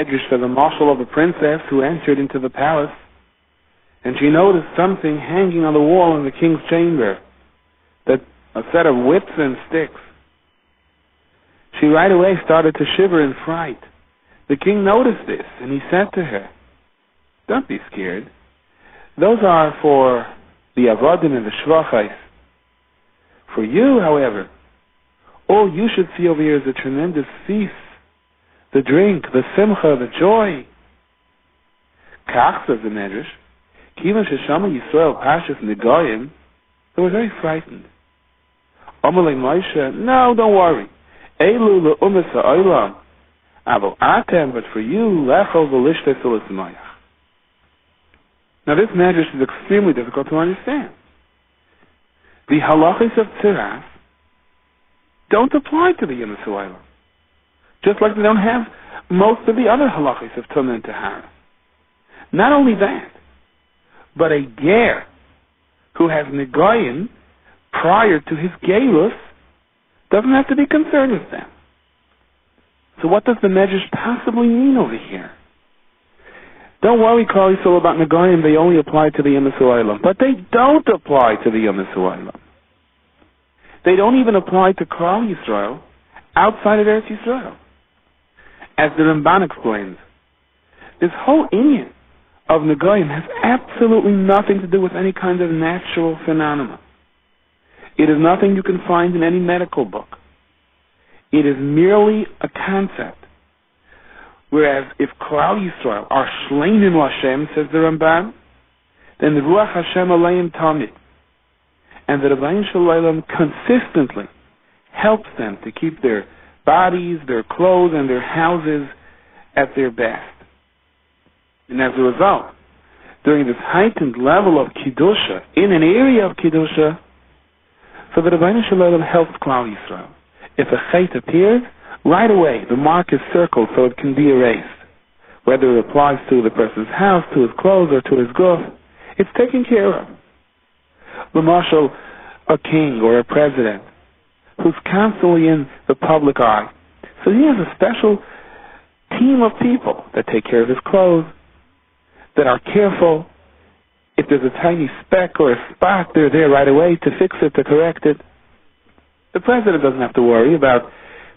medrash for the marshal of a princess who entered into the palace, and she noticed something hanging on the wall in the king's chamber, that a set of whips and sticks. She right away started to shiver in fright. The king noticed this, and he said to her, "Don't be scared. Those are for the avodim and the shvachais. For you, however, all you should see over here is a tremendous feast, the drink, the simcha, the joy." Kach, says the medrash, Kivan sheshama Yisrael pashas negoyim, they were very frightened. Amalei Moshe, no, don't worry. Elu le'umas ha'olam, avo atem, but for you, lechol v'lishtes u'lismayach. Now this medrash is extremely difficult to understand. The halachos of tziras don't apply to the Yom HaSu'olam, just like they don't have most of the other halachos of Tumah and Tahara. Not only that, but a ger who has negoyim prior to his geirus doesn't have to be concerned with them. So what does the medrash possibly mean over here? Don't worry, Klal Yisrael, about negoyim. They only apply to the Yom HaSu'olam, but they don't apply to the Yom HaSu'olam. They don't even apply to Klal Yisrael outside of Eretz Yisrael. As the Ramban explains, this whole inyan of negoyim has absolutely nothing to do with any kind of natural phenomena. It is nothing you can find in any medical book. It is merely a concept. Whereas if Klal Yisrael are shleinim l'Hashem, says the Ramban, then the Ruach Hashem aleim tamid, and the Rebbeinu Shalom consistently helps them to keep their bodies, their clothes, and their houses at their best. And as a result, during this heightened level of Kiddusha, in an area of Kiddusha, so the Rebbeinu Shalom helps Klal Yisrael. If a chet appears, right away the mark is circled so it can be erased. Whether it applies to the person's house, to his clothes, or to his guf, it's taken care of. The marshal, a king or a president, who's constantly in the public eye, so he has a special team of people that take care of his clothes, that are careful. If there's a tiny speck or a spot, they're there right away to fix it, to correct it. The president doesn't have to worry about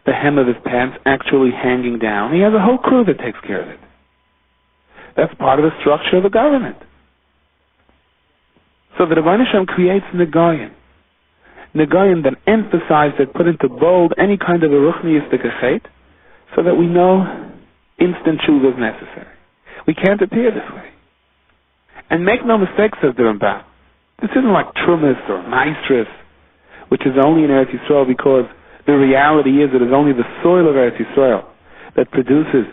the hem of his pants actually hanging down. He has a whole crew that takes care of it. That's part of the structure of the government. So the Rebbeinu Shalom creates negoyim. Negoyim that emphasize, that put into bold any kind of a ruchniistic chet, so that we know instant tshuva is necessary. We can't appear this way. And make no mistake, says the Ramban, this isn't like trumas or maestris, which is only in Eretz Yisrael, because the reality is it is only the soil of Eretz Yisrael that produces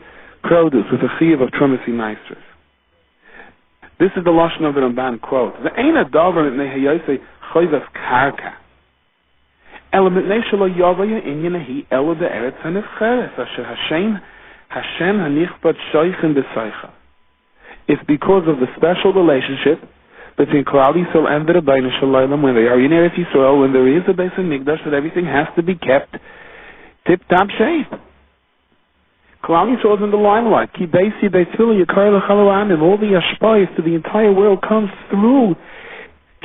produce with a chiyuv of trumas and maestris. This is the lashon of the Ramban quote: "Ve'ein hadavar mitnei hayosei choivas karka, ela mitnei shelo yavaya inyanehi ela be'eretz hanivcheres asher Hashem hanichbad shoichin b'seicha." It's because of the special relationship between Klal Yisrael and the Rebbeinu Shalom, when they are in Eretz Yisrael, when there is a Beis Hamikdash, that everything has to be kept tip-top shape. Klal Yisrael is in the limelight. Ki beisi beitfilu yikar l'chal ha'amim. All the ashpayis to the entire world comes through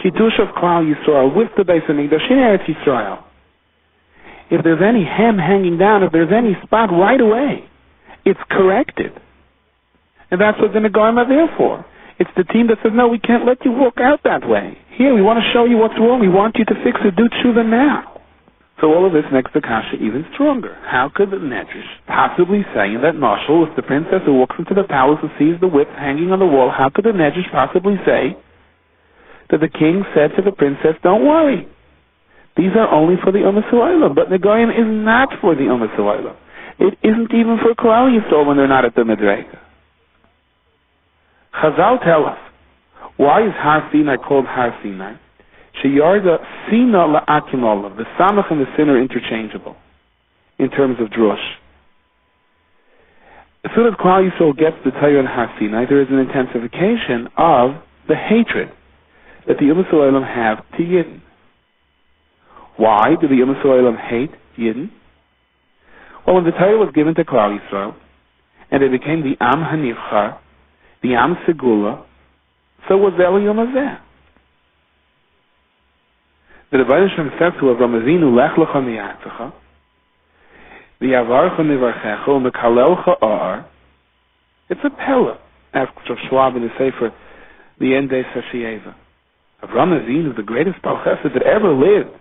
Kiddush of Klal Yisrael with the Beis Hamikdash in Eretz Yisrael. If there's any hem hanging down, if there's any spot, right away, it's corrected. And that's what the Negoim are there for. It's the team that says, no, we can't let you walk out that way. Here, we want to show you what's wrong. We want you to fix it. Do tshuva now. So all of this makes the kasha even stronger. How could the Medrash possibly say in that marshal, with the princess who walks into the palace and sees the whip hanging on the wall, how could the Medrash possibly say that the king said to the princess, don't worry, these are only for the Yom HaSu'olam, but Negoim is not for the Yom HaSu'olam. It isn't even for Klal Yisrael when they're not at the Medrega. Chazal tell us, why is Har Sinai called Har Sinai? Sheyarda Sina la'akim olav. The Samach and the Sin are interchangeable in terms of drush. As soon as Klal Yisrael gets the Torah and Har Sinai, there is an intensification of the hatred that the Yom HaSu'olam have to Yidden. Why do the Yom HaSu'olam hate Yidden? Well, when the Torah was given to Klal Yisrael, and they became the Am Hanivchar, the Am Segula, so was the Eliyom Hazeh. The Rebbe Shem says to Avram Avinu, Lech lecha mi'atzecha, v'yavarcha mivarchecha, u'mekalelcha ar. It's a pella, asks Rav Schwab in the Sefer, the Endei Sashieva. Avram Avinu, the greatest Baal Chesed that ever lived,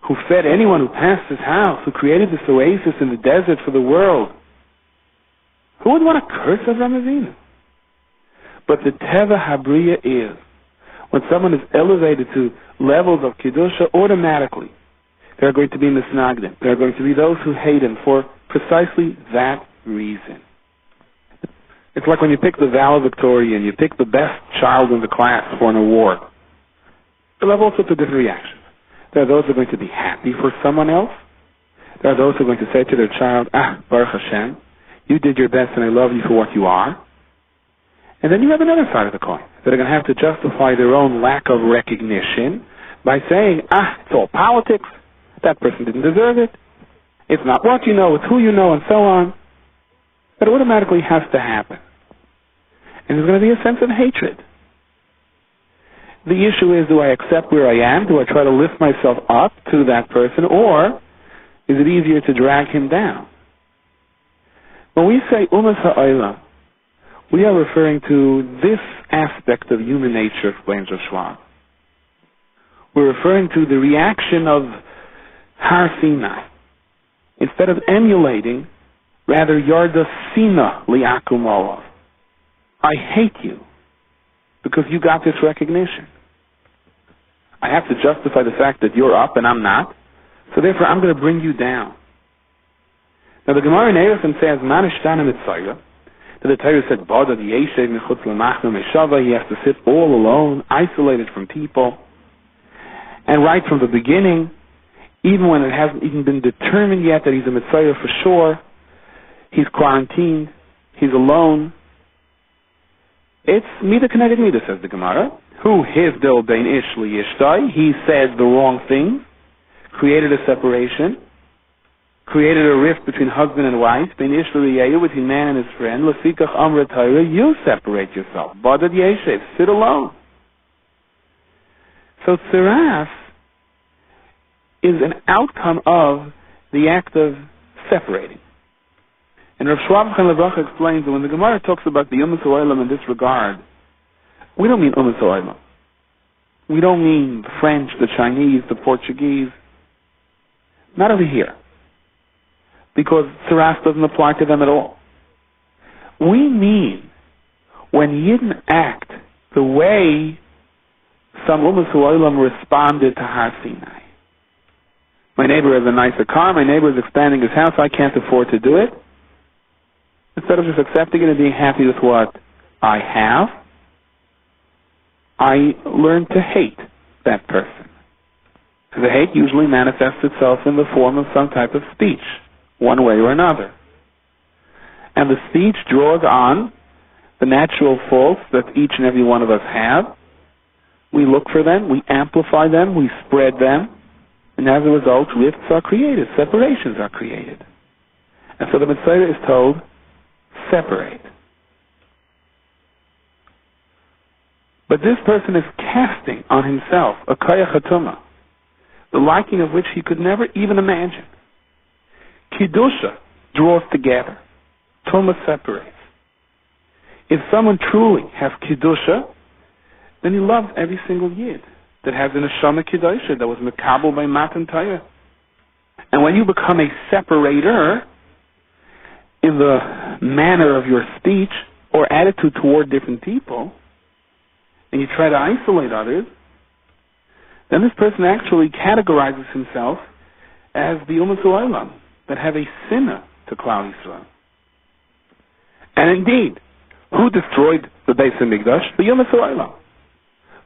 who fed anyone who passed his house, who created this oasis in the desert for the world. Who would want to curse Avram Avinu? But the Teva Habriya is, when someone is elevated to levels of Kedusha, automatically there are going to be misnagdim. There are going to be those who hate him for precisely that reason. It's like when you pick the valedictorian, you pick the best child in the class for an award. You'll have all sorts of different reactions. There are those who are going to be happy for someone else. There are those who are going to say to their child, Baruch Hashem, you did your best and I love you for what you are. And then you have another side of the coin that are going to have to justify their own lack of recognition by saying, it's all politics. That person didn't deserve it. It's not what you know, it's who you know, and so on. That automatically has to happen. And there's going to be a sense of hatred. The issue is, do I accept where I am? Do I try to lift myself up to that person? Or is it easier to drag him down? When we say Umas Ha'olam, we are referring to this aspect of human nature, explains Rav Schwab. We're referring to the reaction of Har Sinai. Instead of emulating, rather Yarda Sina Li'akum Olav. I hate you because you got this recognition. I have to justify the fact that you're up and I'm not, so therefore I'm going to bring you down. Now the Gemara in Erechen says, Manishtan Mitzayah, that the Torah said, Bada Yeshev Mechutz L'Machna Meshava, he has to sit all alone, isolated from people. And right from the beginning, even when it hasn't even been determined yet that he's a Mitzayah for sure, he's quarantined, he's alone. It's Mida Connected Mida, says the Gemara. Who Hivdil Bein Ish L'Yishtai, he said the wrong thing, created a separation, created a rift between husband and wife, Bein Ish L'Yehu, between man and his friend, L'Fikach Amra Torah, you separate yourself. Badad Yeshev, sit alone. So Tziraf is an outcome of the act of separating. And Rav Schwab Levracha explains that when the Gemara talks about the Umas Ha'olam in this regard, we don't mean Umas Ha'olam. We don't mean the French, the Chinese, the Portuguese. Not over here. Because Tziraf doesn't apply to them at all. We mean when Yidden act the way some Umas Ha'olam responded to Har Sinai. My neighbor has a nicer car, my neighbor is expanding his house, I can't afford to do it. Instead of just accepting it and being happy with what I have, I learn to hate that person. The hate usually manifests itself in the form of some type of speech, one way or another. And the speech draws on the natural faults that each and every one of us have. We look for them, we amplify them, we spread them, and as a result, rifts are created, separations are created. And so the Messiah is told, separate. But this person is casting on himself a kaya chatuma, the liking of which he could never even imagine. Kiddusha draws together. Tuma separates. If someone truly has Kiddusha, then he loves every single Yid that has an Neshama Kiddusha that was Mekabel by Matan Torah. And when you become a separator in the manner of your speech or attitude toward different people, and you try to isolate others, then this person actually categorizes himself as the Umas Ha'olam, that have a sinner to Klal Yisrael. And indeed, who destroyed the Beis HaMikdash? The Umas Ha'olam.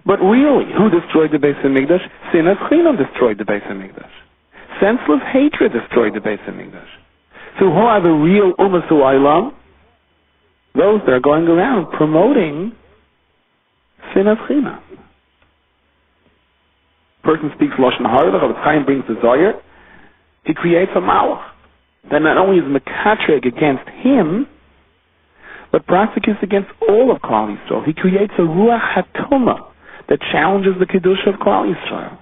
But really, who destroyed the Beis HaMikdash? Sinas Chinam destroyed the Beis HaMikdash. Senseless hatred destroyed the Beis HaMikdash. So who are the real Umas Ha'olam? Those that are going around promoting Sinas Chinam. Person speaks Lashon Hara, the Chaim brings the Zohar, he creates a malach. that not only is mekatreg against him, but prosecutes against all of Klal Yisrael. He creates a ruach hatuma that challenges the kedusha of Klal Yisrael.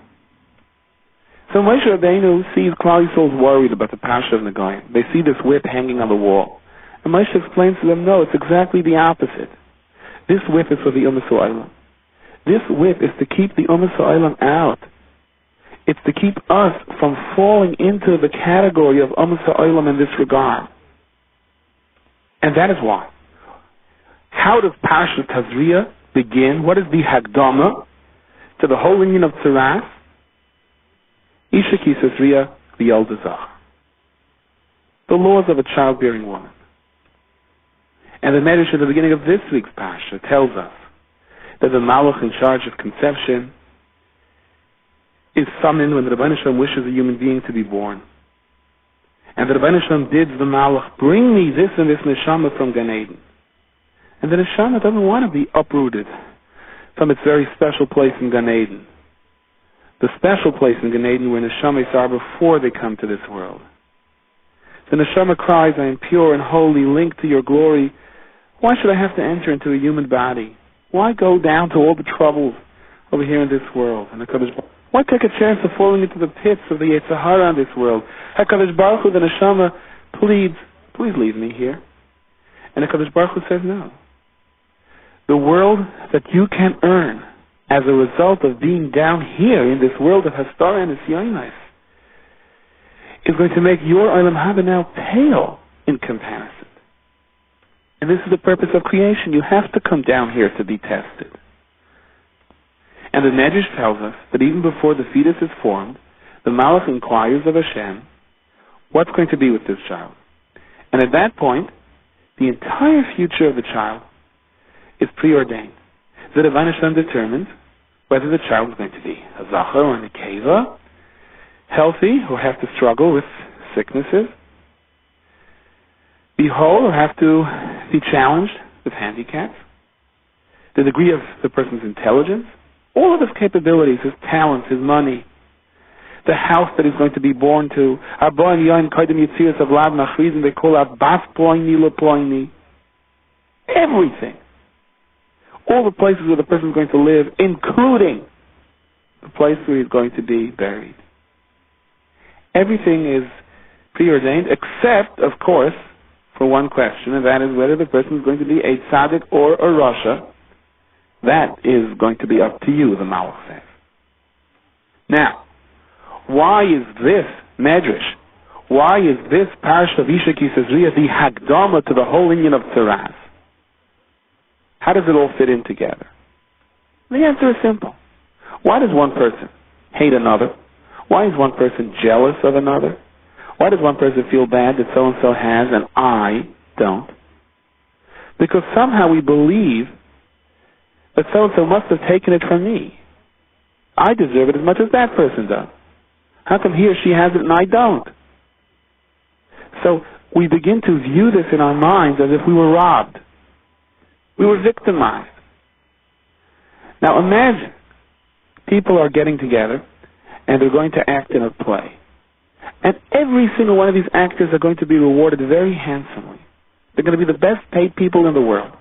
So Moshe Rabbeinu sees Klal Yisrael's worried about the Pasha of Negoyim. They see this whip hanging on the wall. And Moshe explains to them, no, it's exactly the opposite. This whip is for the Ummah Ha'olam. This whip is to keep the Ummah Ha'olam out. It's to keep us from falling into the category of Ummah Ha'olam in this regard. And that is why. How does Parsha Tazria begin? What is the Hagdama to the whole union of Tzaras? Isha ki Tazria v'yolda zach. The laws of a childbearing woman. And the Medrash at the beginning of this week's Parsha tells us that the Malach in charge of conception is summoned when the Rebbeinu Shalom wishes a human being to be born. And the Rebbeinu Shalom bids the Malach, bring me this and this neshama from Gan Eden. And the neshama doesn't want to be uprooted from its very special place in Gan Eden. The special place in Gan Eden where neshamas are before they come to this world. The neshama cries, I am pure and holy, linked to your glory. Why should I have to enter into a human body? Why go down to all the troubles over here in this world? And why take a chance of falling into the pits of the Yetzer Hara in this world? HaKadosh Baruch Hu, the neshama, please leave me here. And HaKadosh Baruch Hu says no. The world that you can earn as a result of being down here in this world of Hastara and Nisyonos is going to make your Olam Haba now pale in comparison. And this is the purpose of creation. You have to come down here to be tested. And the Medrash tells us that even before the fetus is formed, the Malach inquires of Hashem, what's going to be with this child? And at that point, the entire future of the child is preordained. The Rebbeinu Shalom determines whether the child is going to be a Zachar or a Nekeva, healthy or have to struggle with sicknesses, be whole or have to be challenged with handicaps, the degree of the person's intelligence, all of his capabilities, his talents, his money, the house that he's going to be born to. Everything. All the places where the person is going to live, including the place where he's going to be buried. Everything is preordained, except, of course, for one question, and that is whether the person is going to be a tzaddik or a rasha. That is going to be up to you, the Malach says. Now, why is this Medrash, why is this Parsha of Isha Ki Tazria the Hagdama to the whole union of Tzaras? How does it all fit in together? The answer is simple. Why does one person hate another? Why is one person jealous of another? Why does one person feel bad that so-and-so has and I don't? Because somehow we believe that so-and-so must have taken it from me. I deserve it as much as that person does. How come he or she has it and I don't? So we begin to view this in our minds as if we were robbed. We were victimized. Now imagine people are getting together and they're going to act in a play. And every single one of these actors are going to be rewarded very handsomely. They're going to be the best paid people in the world.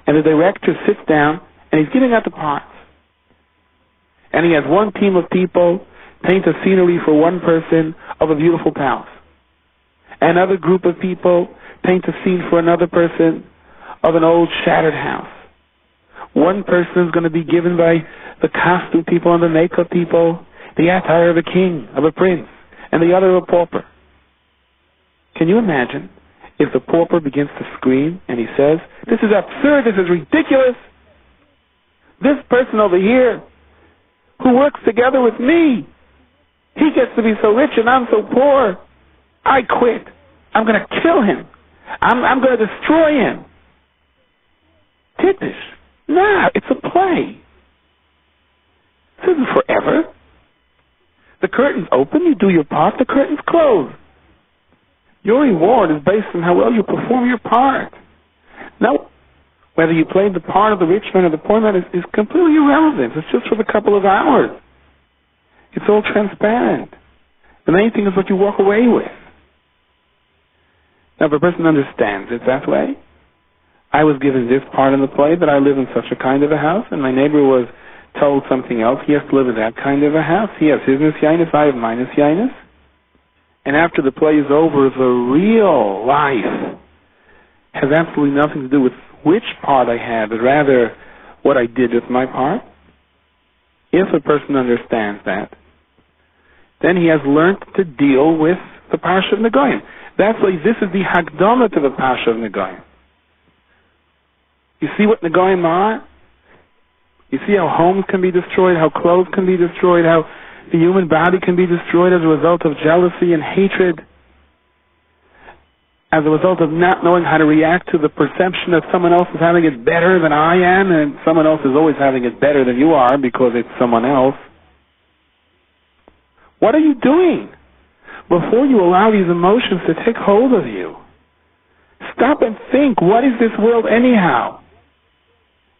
And the director sits down and he's giving out the parts. And he has one team of people paint a scenery for one person of a beautiful palace. Another group of people paint a scene for another person of an old shattered house. One person is going to be given by the costume people and the makeup people the attire of a king, of a prince, and the other of a pauper. Can you imagine if the pauper begins to scream and he says, "This is absurd, this is ridiculous. This person over here who works together with me, he gets to be so rich and I'm so poor. I quit. I'm going to kill him. I'm going to destroy him." Tiddish. Nah, it's a play. This isn't forever. The curtains open, you do your part, the curtains close. Your reward is based on how well you perform your part. Now, whether you played the part of the rich man or the poor man is completely irrelevant. It's just for the couple of hours. It's all transparent. The main thing is what you walk away with. Now, if a person understands it that way, I was given this part in the play that I live in such a kind of a house, and my neighbor was told something else. He has to live in that kind of a house. He has his nisyanis, I have my nisyanis. And after the play is over, the real life has absolutely nothing to do with which part I had, but rather what I did with my part. If a person understands that, then he has learned to deal with the Parsha of Negoyim. That's why this is the Hagdama to the Parsha of Negoyim. You see what Negoyim are? You see how homes can be destroyed, how clothes can be destroyed, how the human body can be destroyed as a result of jealousy and hatred, as a result of not knowing how to react to the perception that someone else is having it better than I am, and someone else is always having it better than you are because it's someone else. What are you doing before you allow these emotions to take hold of you? Stop and think, what is this world anyhow?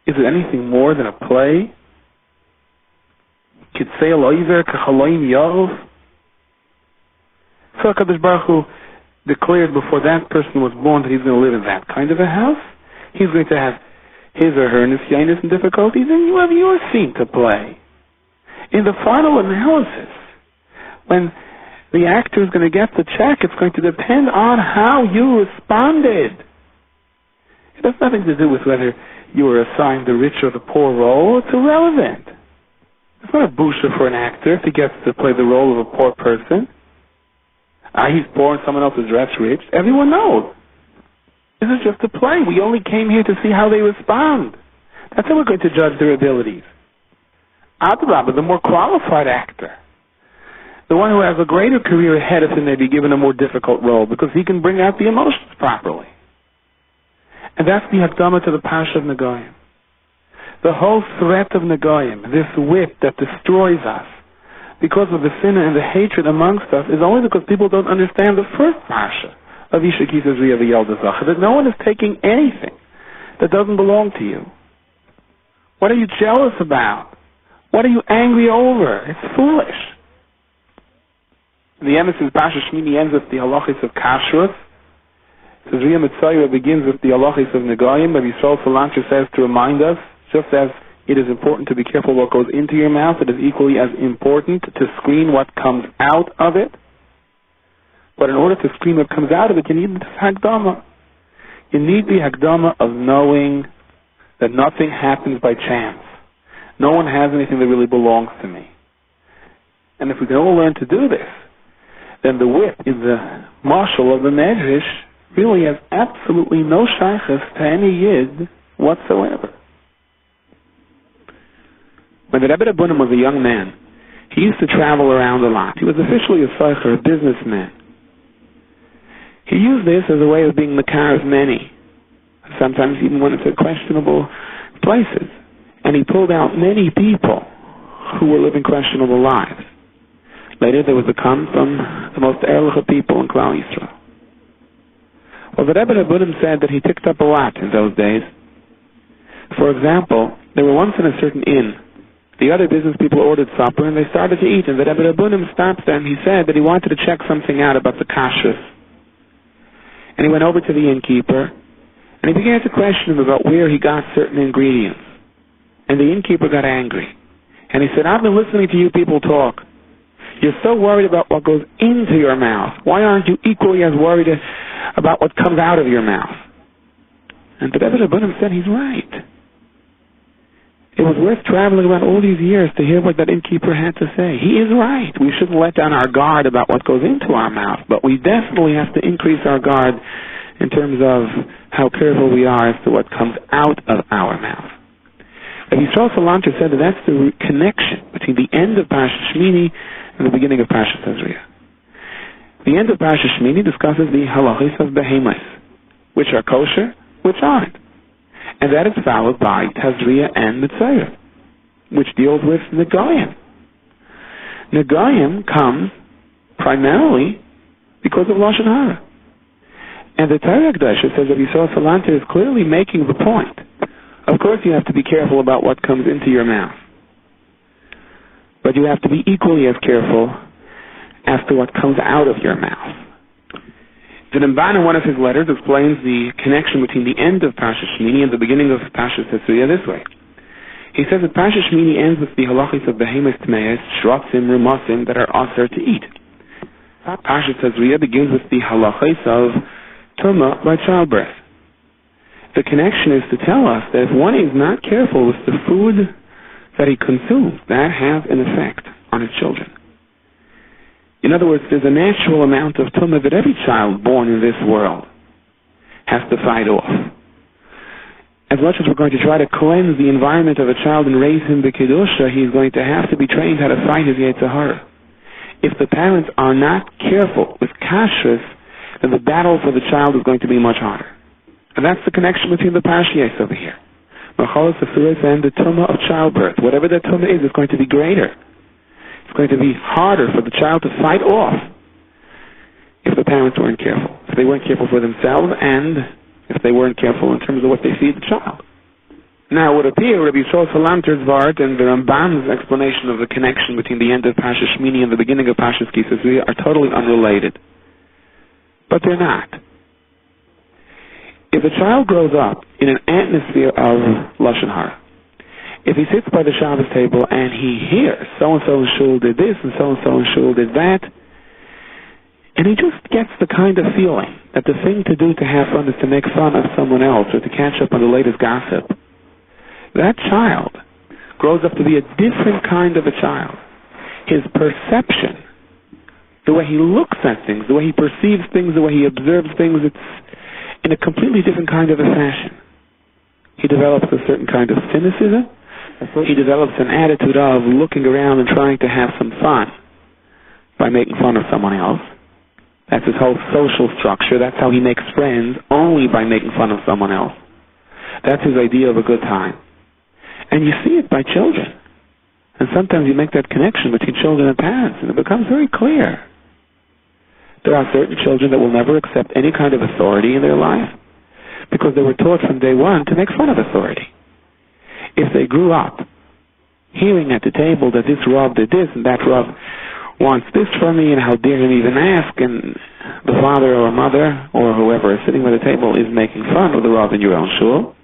Is it anything more than a play? So HaKadosh Baruch Hu declared before that person was born that he's going to live in that kind of a house. He's going to have his or her nisyanis and difficulties, and you have your scene to play. In the final analysis, when the actor is going to get the check, it's going to depend on how you responded. It has nothing to do with whether you were assigned the rich or the poor role. It's irrelevant. It's not a busha for an actor if he gets to play the role of a poor person. He's poor and someone else is dressed rich. Everyone knows. This is just a play. We only came here to see how they respond. That's how we're going to judge their abilities. Adrabah, the more qualified actor, the one who has a greater career ahead of him, may be given a more difficult role because he can bring out the emotions properly. And that's the Hakdama to the Parsha of Negoyim. The whole threat of Negoyim, this whip that destroys us because of the sin and the hatred amongst us, is only because people don't understand the first Parsha of Yishakis Azriya V'Yeldazacha, that no one is taking anything that doesn't belong to you. What are you jealous about? What are you angry over? It's foolish. The emissary's Parsha Shmini ends with the halachis of kashrus. Tazria Mitzayra begins with the halachis of Negoyim, but Yisrael Salanter says to remind us, just as it is important to be careful what goes into your mouth, it is equally as important to screen what comes out of it. But in order to screen what comes out of it, you need this Hagdama. You need the Hagdama of knowing that nothing happens by chance. No one has anything that really belongs to me. And if we can all learn to do this, then the whip in the marshal of the Medrash really has absolutely no shaykhs to any yid whatsoever. When the Rebbe Rabbunim was a young man, he used to travel around a lot. He was officially a tzeicher, a businessman. He used this as a way of being makar of many, sometimes even went into questionable places. And he pulled out many people who were living questionable lives. Later there was a come from the most erlich people in Klal Yisrael. Well, the Rebbe Rabbunim said that he picked up a lot in those days. For example, they were once in a certain inn. The other business people ordered supper and they started to eat, and the Rebbe Rabbunim stopped them. He said that he wanted to check something out about the kashrus. And he went over to the innkeeper and he began to question him about where he got certain ingredients. And the innkeeper got angry. And he said, I've been listening to you people talk. You're so worried about what goes into your mouth. Why aren't you equally as worried about what comes out of your mouth? And the Rebbe Rabbunim said he's right. It was worth traveling around all these years to hear what that innkeeper had to say. He is right. We shouldn't let down our guard about what goes into our mouth, but we definitely have to increase our guard in terms of how careful we are as to what comes out of our mouth. And Yisrael Salanter said that that's the connection between the end of Parashat Shmini and the beginning of Parashat Tazria. The end of Parashat Shmini discusses the halachos of behemoths, which are kosher, which aren't. And that is followed by Tazria and Mitzayra, which deals with Negoyim. Negoyim comes primarily because of Lashon Hara. And the Torah Kedusha says that Yisrael Salanter is clearly making the point. Of course you have to be careful about what comes into your mouth. But you have to be equally as careful as to what comes out of your mouth. The Ramban in one of his letters explains the connection between the end of Parshas Shmini and the beginning of Parshas Tazria this way. He says that Parshas Shmini ends with the halachis of behemoth tmeis, shrotzim, rumasim that are aser to eat. Parshas Tazria begins with the halachis of tumah by childbirth. The connection is to tell us that if one is not careful with the food that he consumes, that has an effect on his children. In other words, there's a natural amount of tumah that every child born in this world has to fight off. As much as we're going to try to cleanse the environment of a child and raise him b'kedusha, he's going to have to be trained how to fight his yetzer hara. If the parents are not careful with kashrus, then the battle for the child is going to be much harder. And that's the connection between the parshiyos over here. Machalas Asuras and the tumah of childbirth. Whatever that tumah is going to be greater. It's going to be harder for the child to fight off if the parents weren't careful. If they weren't careful for themselves and if they weren't careful in terms of what they feed the child. Now, it would appear Rabbi Yisrael Salanter's Vart and the Ramban's explanation of the connection between the end of Parshas Shmini and the beginning of Parshas Ki Savo are totally unrelated. But they're not. If a child grows up in an atmosphere of Lashon Hara, if he sits by the Shabbos table and he hears so-and-so in shul did this and so-and-so in shul did that, and he just gets the kind of feeling that the thing to do to have fun is to make fun of someone else or to catch up on the latest gossip, that child grows up to be a different kind of a child. His perception, the way he looks at things, the way he perceives things, the way he observes things, it's in a completely different kind of a fashion. He develops a certain kind of cynicism. He develops an attitude of looking around and trying to have some fun by making fun of someone else. That's his whole social structure. That's how he makes friends, only by making fun of someone else. That's his idea of a good time. And you see it by children. And sometimes you make that connection between children and parents, and it becomes very clear. There are certain children that will never accept any kind of authority in their life because they were taught from day one to make fun of authority. If they grew up hearing at the table that this Rav did this and that Rav wants this from me and how dare him even ask, and the father or mother or whoever is sitting by the table is making fun of the Rav in your own shul,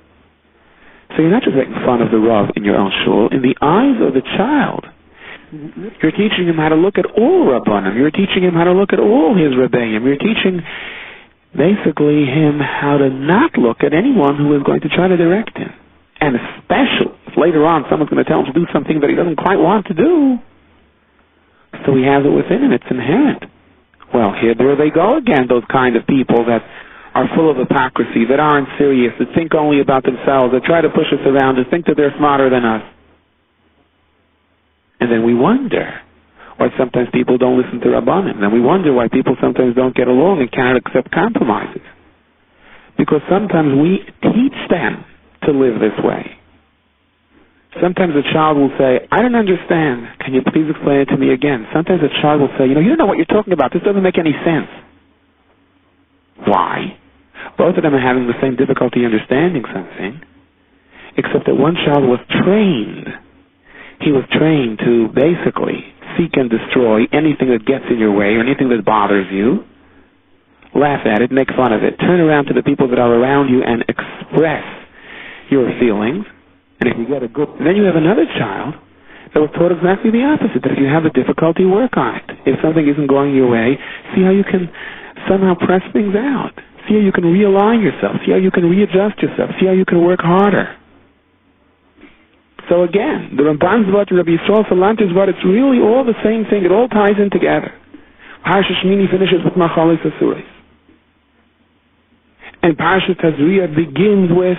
so you're not just making fun of the Rav in your own shul. In the eyes of the child, you're teaching him how to look at all Rabbanim. You're teaching him how to look at all his Rebbeim. You're teaching basically him how to not look at anyone who is going to try to direct him. And especially if later on someone's going to tell him to do something that he doesn't quite want to do. So he has it within him. It's inherent. Well, there they go again, those kind of people that are full of hypocrisy, that aren't serious, that think only about themselves, that try to push us around and think that they're smarter than us. And then we wonder why sometimes people don't listen to Rabbanim. And we wonder why people sometimes don't get along and cannot accept compromises. Because sometimes we teach them to live this way. Sometimes a child will say, I don't understand. Can you please explain it to me again? Sometimes a child will say, you don't know what you're talking about. This doesn't make any sense. Why? Both of them are having the same difficulty understanding something, except that one child was trained. He was trained to basically seek and destroy anything that gets in your way or anything that bothers you. Laugh at it, make fun of it, turn around to the people that are around you and express your feelings. And if you get a good... Then you have another child that was taught exactly the opposite, that if you have a difficulty, work on it. If something isn't going your way, see how you can somehow press things out. See how you can realign yourself. See how you can readjust yourself. See how you can work harder. So again, the Ramban's Vart and Rabbi Yisrael Salanter's Vart, it's really all the same thing. It all ties in together. Parshas Shmini finishes with Machalis Asuros. And Parshas Tazria begins with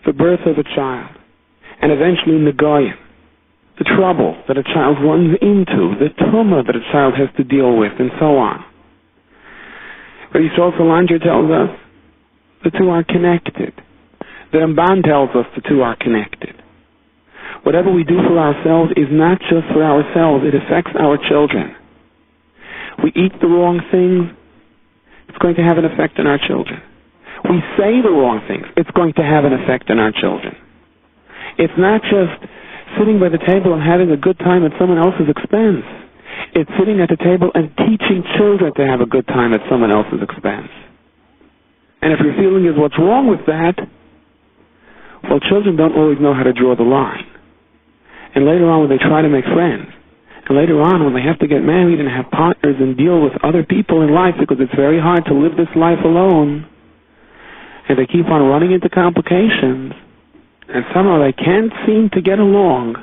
the birth of a child. And eventually Negoyim, the trouble that a child runs into, the tumah that a child has to deal with, and so on. Rabbi Yisrael Salanter tells us the two are connected. The Ramban tells us the two are connected. Whatever we do for ourselves is not just for ourselves, it affects our children. We eat the wrong things, it's going to have an effect on our children. We say the wrong things, it's going to have an effect on our children. It's not just sitting by the table and having a good time at someone else's expense. It's sitting at the table and teaching children to have a good time at someone else's expense. And if your feeling is what's wrong with that, well, children don't always know how to draw the line. And later on when they try to make friends, and later on when they have to get married and have partners and deal with other people in life, because it's very hard to live this life alone, and they keep on running into complications, and somehow they can't seem to get along.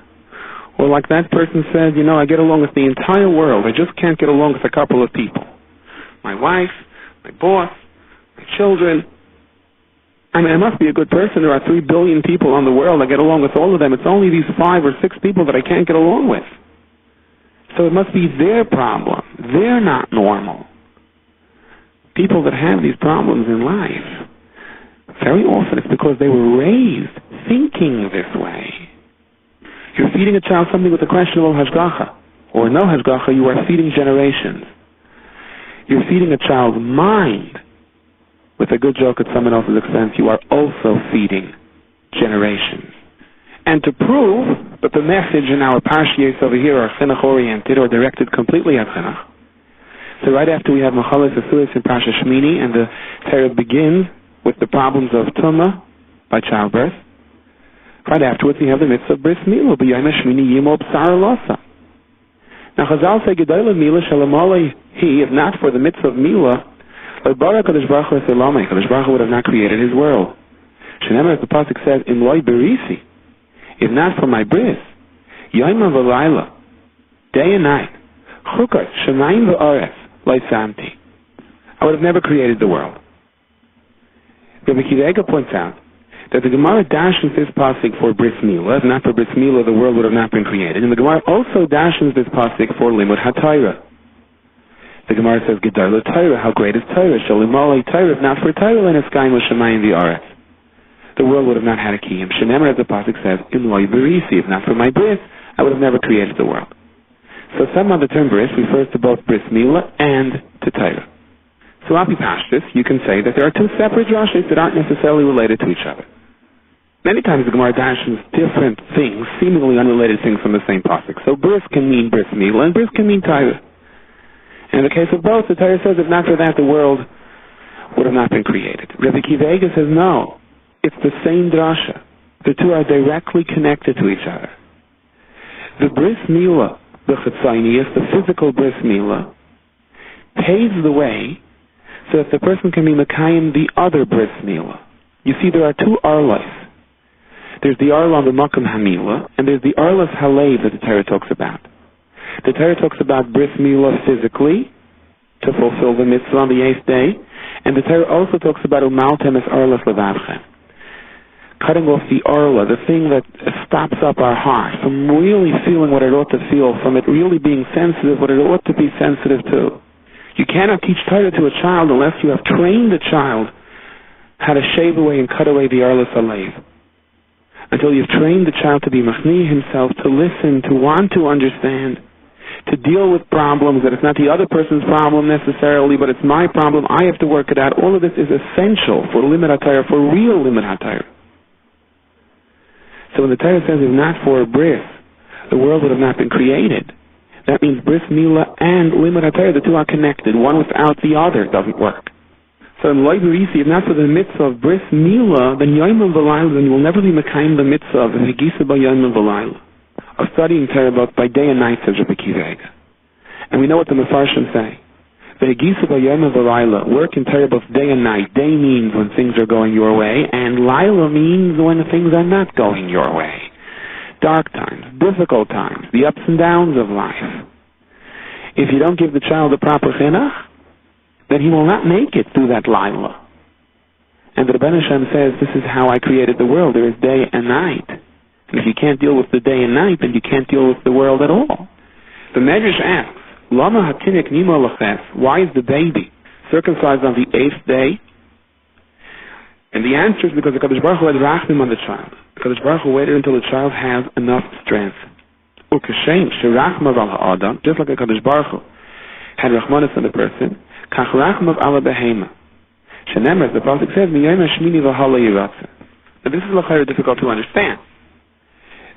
Or like that person said, I get along with the entire world. I just can't get along with a couple of people. My wife, my boss, my children. I mean, I must be a good person. There are 3 billion people on the world. I get along with all of them. It's only these 5 or 6 people that I can't get along with. So it must be their problem. They're not normal. People that have these problems in life, very often it's because they were raised thinking this way. You're feeding a child something with a questionable hashgacha, or no hashgacha, you are feeding generations. You're feeding a child's mind with a good joke at someone else's expense. You are also feeding generations. And to prove that the message in our parshiyos over here are chinuch oriented or directed completely at chinuch, so right after we have Machalas Asuris in Parsha Shmini, and the Torah begins with the problems of tumah by childbirth, right afterwards we have the mitzvah of bris milah, b'yom hashmini yimol b'sar losa. Now Chazal say Gedolah milah shalamolei he, if not for the mitzvah of milah, l'bara Kadosh Baruch Hu eselamei, Kadosh Baruch Hu would have not created his world. Shenemar, as the pasuk says, im loy berisi, if not for my bris, yom v'layla, day and night, chukot shemayim v'aretz loy samti, I would have never created the world. Rabbi Kiva points out that the Gemara dashes this pasuk for bris milah. If not for bris milah, the world would have not been created. And the Gemara also dashes this pasuk for limud haTorah. The Gemara says, Gedolah Torah, how great is Torah? Shalimolei Torah, if not for Torah, and Eskayim L'Shamayim V'Aretz, the world would have not had a kiyum. Shenemar, as the pasuk says, Im loy berisi, if not for my bris, I would have never created the world. So somehow the term bris refers to both bris milah and to Torah. So Api Pashtus, you can say that there are 2 separate drashos that aren't necessarily related to each other. Many times the Gemara dashes different things, seemingly unrelated things from the same pasuk. So bris can mean bris milah, and bris can mean Torah. And in the case of both, the Torah says, if not for that, the world would have not been created. Rabbi Kiva says, no, it's the same drasha. The 2 are directly connected to each other. The bris milah, the chetzonius, the physical bris milah, paves the way so that the person can be mekayim the other bris milah. You see, there are 2 arlas. There's the arla on the makam hamila, and there's the arlas halev that the Torah talks about. The Torah talks about bris milah physically, to fulfill the mitzvah on the 8th day, and the Torah also talks about umaltem es arlas levavchem, cutting off the arla, the thing that stops up our heart from really feeling what it ought to feel, from it really being sensitive, what it ought to be sensitive to. You cannot teach Torah to a child unless you have trained the child how to shave away and cut away the arlas halev. Until you've trained the child to be machni himself, to listen, to want to understand, to deal with problems, that it's not the other person's problem necessarily, but it's my problem, I have to work it out. All of this is essential for limud haTorah, for real limud haTorah. So when the Torah says, if not for bris, the world would have not been created, that means bris milah and limud haTorah, the 2 are connected. One without the other doesn't work. So in loy berisi, if not for the mitzvah of bris milah, then yom v'layla, then you will never be mekayim the mitzvah of higisa b'yom v'layla, of studying Torah both by day and night, says Rabbi Kiva. And we know what the Mefarshim say. The higisa b'yom v'layla, work in Torah both day and night. Day means when things are going your way, and layla means when things are not going your way. Dark times, difficult times, the ups and downs of life. If you don't give the child the proper chinuch, then he will not make it through that layla. And the Rebbeinu Shem says, this is how I created the world. There is day and night. And if you can't deal with the day and night, then you can't deal with the world at all. The Medrash asks, Lama hatinik nima laches, why is the baby circumcised on the 8th day? And the answer is because the Kadosh Baruch Hu had rachmim on the child. The Kadosh Baruch Hu waited until the child has enough strength. Ukashem shirachmav al ha'adam, just like the Kadosh Baruch Hu had rachmanis on the person, kach rachmav ala behema. Shenemar, the pasuk says, miyayim hashmini v'hala yiratze. Now this is l'chayr difficult to understand.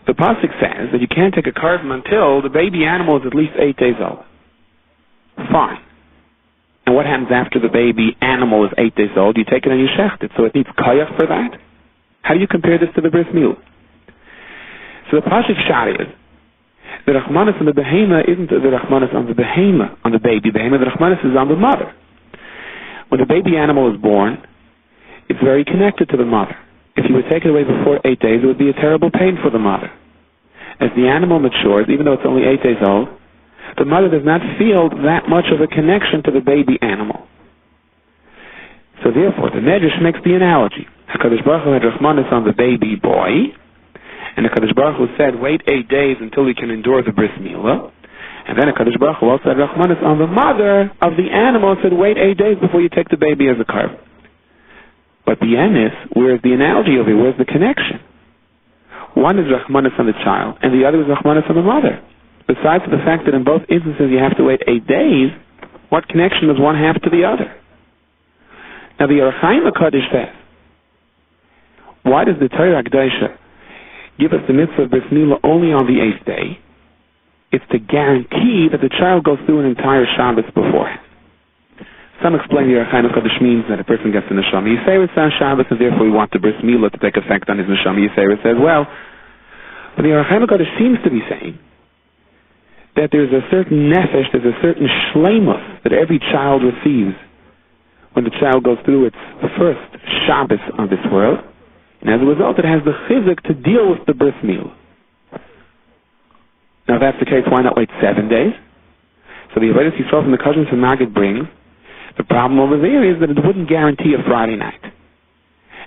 The pasuk says that you can't take a carbon until the baby animal is at least 8 days old. Fine. And what happens after the baby animal is 8 days old? You take it and you shecht it. So it needs koyach for that? How do you compare this to the bris milah? So the Pashik Shari is, the Rachmanis on the behema isn't the Rachmanis on the behema, on the baby behema. The Rachmanis is on the mother. When the baby animal is born, it's very connected to the mother. If you would take it away before 8 days, it would be a terrible pain for the mother. As the animal matures, even though it's only 8 days old, the mother does not feel that much of a connection to the baby animal. So therefore, the Medrash makes the analogy. HaKadosh Baruch Hu had Rachmanis on the baby boy, and HaKadosh Baruch Hu said, wait 8 days until he can endure the bris milah. And then HaKadosh Baruch Hu also had Rachmanis on the mother of the animal and said, wait 8 days before you take the baby as a carb. But the Enes, where's the analogy over here? Where's the connection? One is Rachmanis on the child, and the other is Rachmanis on the mother. Besides the fact that in both instances you have to wait 8 days, what connection does one have to the other? Now the Orach Chaim HaKadosh says, why does the Torah Kedosha give us the mitzvah of bris milah only on the 8th day? It's to guarantee that the child goes through an entire Shabbos beforehand. Some explain the Orach Chaim HaKadosh means that a person gets the neshama Yisera on Shabbos, and therefore we want the bris milah to take effect on his neshama Yisera as well. But the Orach Chaim HaKadosh seems to be saying that there's a certain nefesh, there's a certain shleimus that every child receives when the child goes through its first Shabbos on this world, and as a result it has the chizuk to deal with the bris milah. Now if that's the case, why not wait 7 days? So the Avodas Yisrael from the Kazim from Maggid brings, the problem over there is that it wouldn't guarantee a Friday night.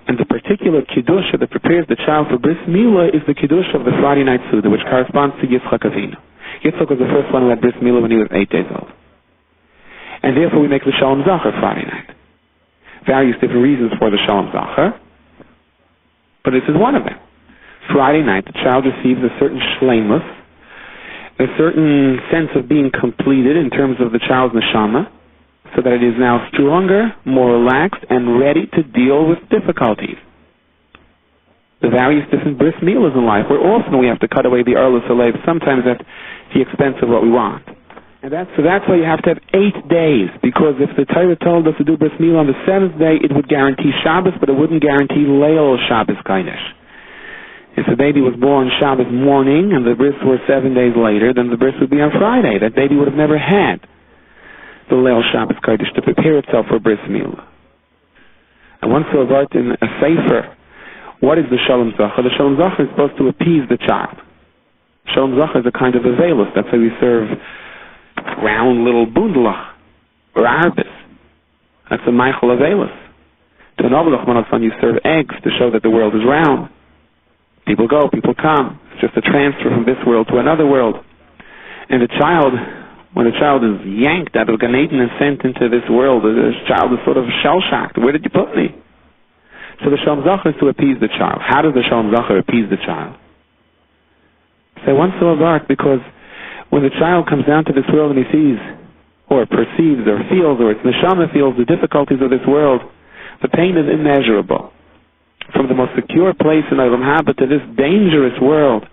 And the particular Kiddusha that prepares the child for bris milah is the Kiddusha of the Friday night Suda, which corresponds to Yitzchak Avinu. Yitzchak was the first one who had bris milah when he was 8 days old. And therefore we make the Shalom Zachar Friday night. Various different reasons for the Shalom Zachar, but this is one of them. Friday night the child receives a certain shleimus, a certain sense of being completed in terms of the child's neshama, so that it is now stronger, more relaxed, and ready to deal with difficulties. The various different bris milahs in life, where often we have to cut away the Erlus Alev, sometimes at the expense of what we want. And so that's why you have to have 8 days, because if the Torah told us to do bris milah on the 7th day, it would guarantee Shabbos, but it wouldn't guarantee Leil Shabbos Kodesh. If the baby was born Shabbos morning and the bris were 7 days later, then the bris would be on Friday. That baby would have never had the Leil Shabbos Kodesh to prepare itself for bris milah. And once we wrote in a sefer, what is the Shalom Zachar? The Shalom Zachar is supposed to appease the child. Shalom Zachar is a kind of a velus. That's why we serve round little bundlach or arbis. That's a Michael of velus. To an Oblach Manassan, you serve eggs to show that the world is round. People go, people come. It's just a transfer from this world to another world. And the child, when the child is yanked out of Gan Eden and sent into this world, the child is sort of shell-shocked. Where did you put me? So the Shalom Zachar is to appease the child. How does the Shalom Zachar appease the child? Say once in a while, because when the child comes down to this world and he sees, or perceives, or feels, or its neshama feels the difficulties of this world, the pain is immeasurable. From the most secure place in Olam Haba to this dangerous world.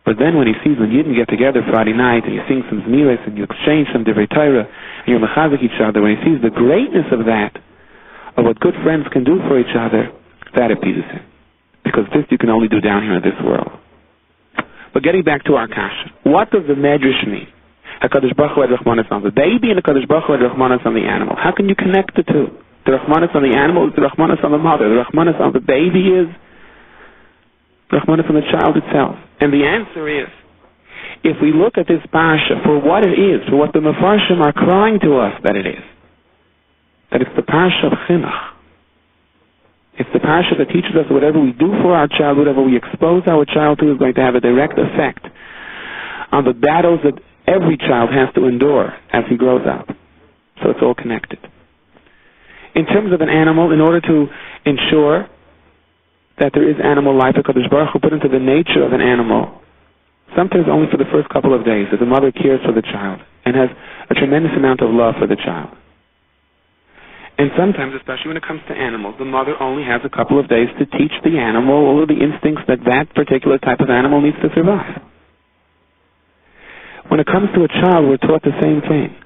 But then when he sees when Yidden get together Friday night and you sing some zmiros and you exchange some divrei Torah and you mechazik each other, when he sees the greatness of that, of what good friends can do for each other, that appeases him. Because this you can only do down here in this world. But getting back to our kasha, what does the Medrash mean? HaKadosh Baruch Hu had Rachmanis on the baby and HaKadosh Baruch Hu had Rachmanis on the animal. How can you connect the two? The Rachmanis on the animal is the Rachmanis on the mother. The Rachmanis on the baby is the Rachmanis on the child itself. And the answer is, if we look at this parsha for what it is, for what the Mefarshim are crying to us that it is, that it's the parsha of chinuch. It's the parsha that teaches us whatever we do for our child, whatever we expose our child to, is going to have a direct effect on the battles that every child has to endure as he grows up. So it's all connected. In terms of an animal, in order to ensure that there is animal life, HaKadosh Baruch Hu put into the nature of an animal, sometimes only for the first couple of days, that the mother cares for the child and has a tremendous amount of love for the child. And sometimes, especially when it comes to animals, the mother only has a couple of days to teach the animal all of the instincts that that particular type of animal needs to survive. When it comes to a child, we're taught the same thing.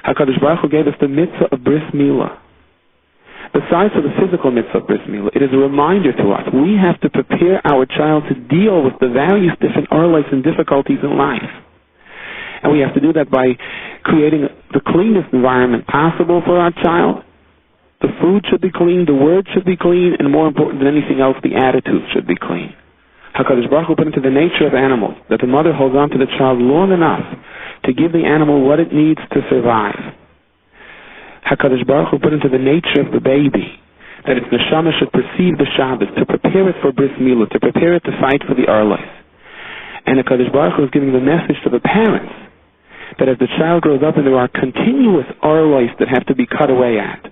HaKadosh Baruch Hu gave us the mitzvah of bris milah. Besides for the physical mitzvah of bris milah, it is a reminder to us we have to prepare our child to deal with the various different orlos and difficulties in life. And we have to do that by creating the cleanest environment possible for our child. The food should be clean, the word should be clean, and more important than anything else, the attitude should be clean. HaKadosh Baruch Hu put into the nature of animals that the mother holds on to the child long enough to give the animal what it needs to survive. HaKadosh Baruch Hu put into the nature of the baby that its neshama should perceive the Shabbos, to prepare it for bris milah, to prepare it to fight for the orlos. And HaKadosh Baruch Hu is giving the message to the parents that as the child grows up and there are continuous orlos that have to be cut away at,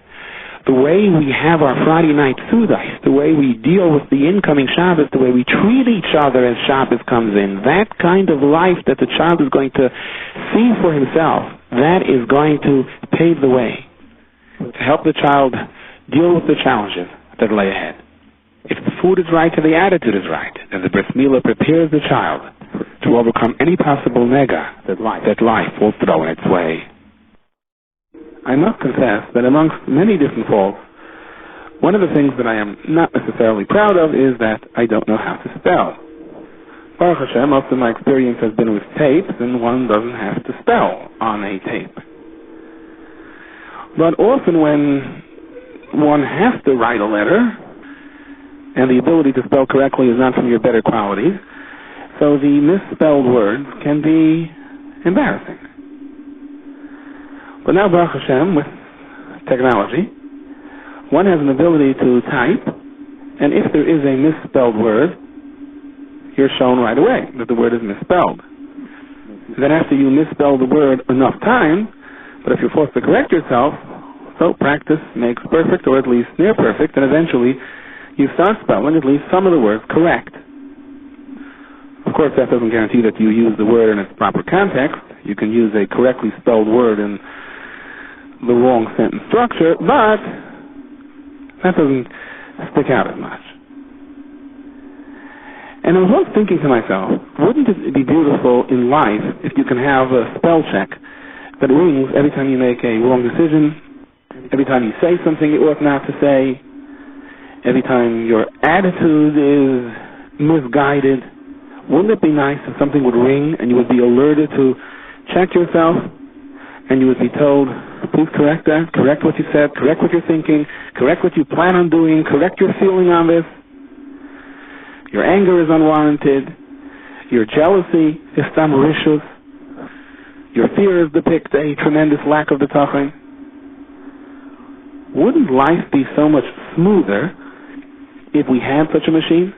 the way we have our Friday night sudais, the way we deal with the incoming Shabbos, the way we treat each other as Shabbos comes in, that kind of life that the child is going to see for himself, that is going to pave the way to help the child deal with the challenges that lay ahead. If the food is right and the attitude is right, then the bris milah prepares the child to overcome any possible nega that life will throw in its way. I must confess that amongst many different faults, one of the things that I am not necessarily proud of is that I don't know how to spell. Baruch Hashem, most of my experience has been with tapes, and one doesn't have to spell on a tape. But often when one has to write a letter, and the ability to spell correctly is not from your better qualities, so the misspelled words can be embarrassing. But now, Baruch Hashem, with technology, one has an ability to type, and if there is a misspelled word, you're shown right away that the word is misspelled. Then after you misspell the word enough times, but if you're forced to correct yourself, so practice makes perfect, or at least near perfect, and eventually you start spelling at least some of the words correct. Of course, that doesn't guarantee that you use the word in its proper context. You can use a correctly spelled word in the wrong sentence structure, but that doesn't stick out as much. And I was thinking to myself, wouldn't it be beautiful in life if you can have a spell check that rings every time you make a wrong decision, every time you say something you ought not to say, every time your attitude is misguided? Wouldn't it be nice if something would ring and you would be alerted to check yourself, and you would be told, please correct that, correct what you said, correct what you're thinking, correct what you plan on doing, correct your feeling on this. Your anger is unwarranted. Your jealousy is stam rishus. Your fears depict a tremendous lack of bitachon. Wouldn't life be so much smoother if we had such a machine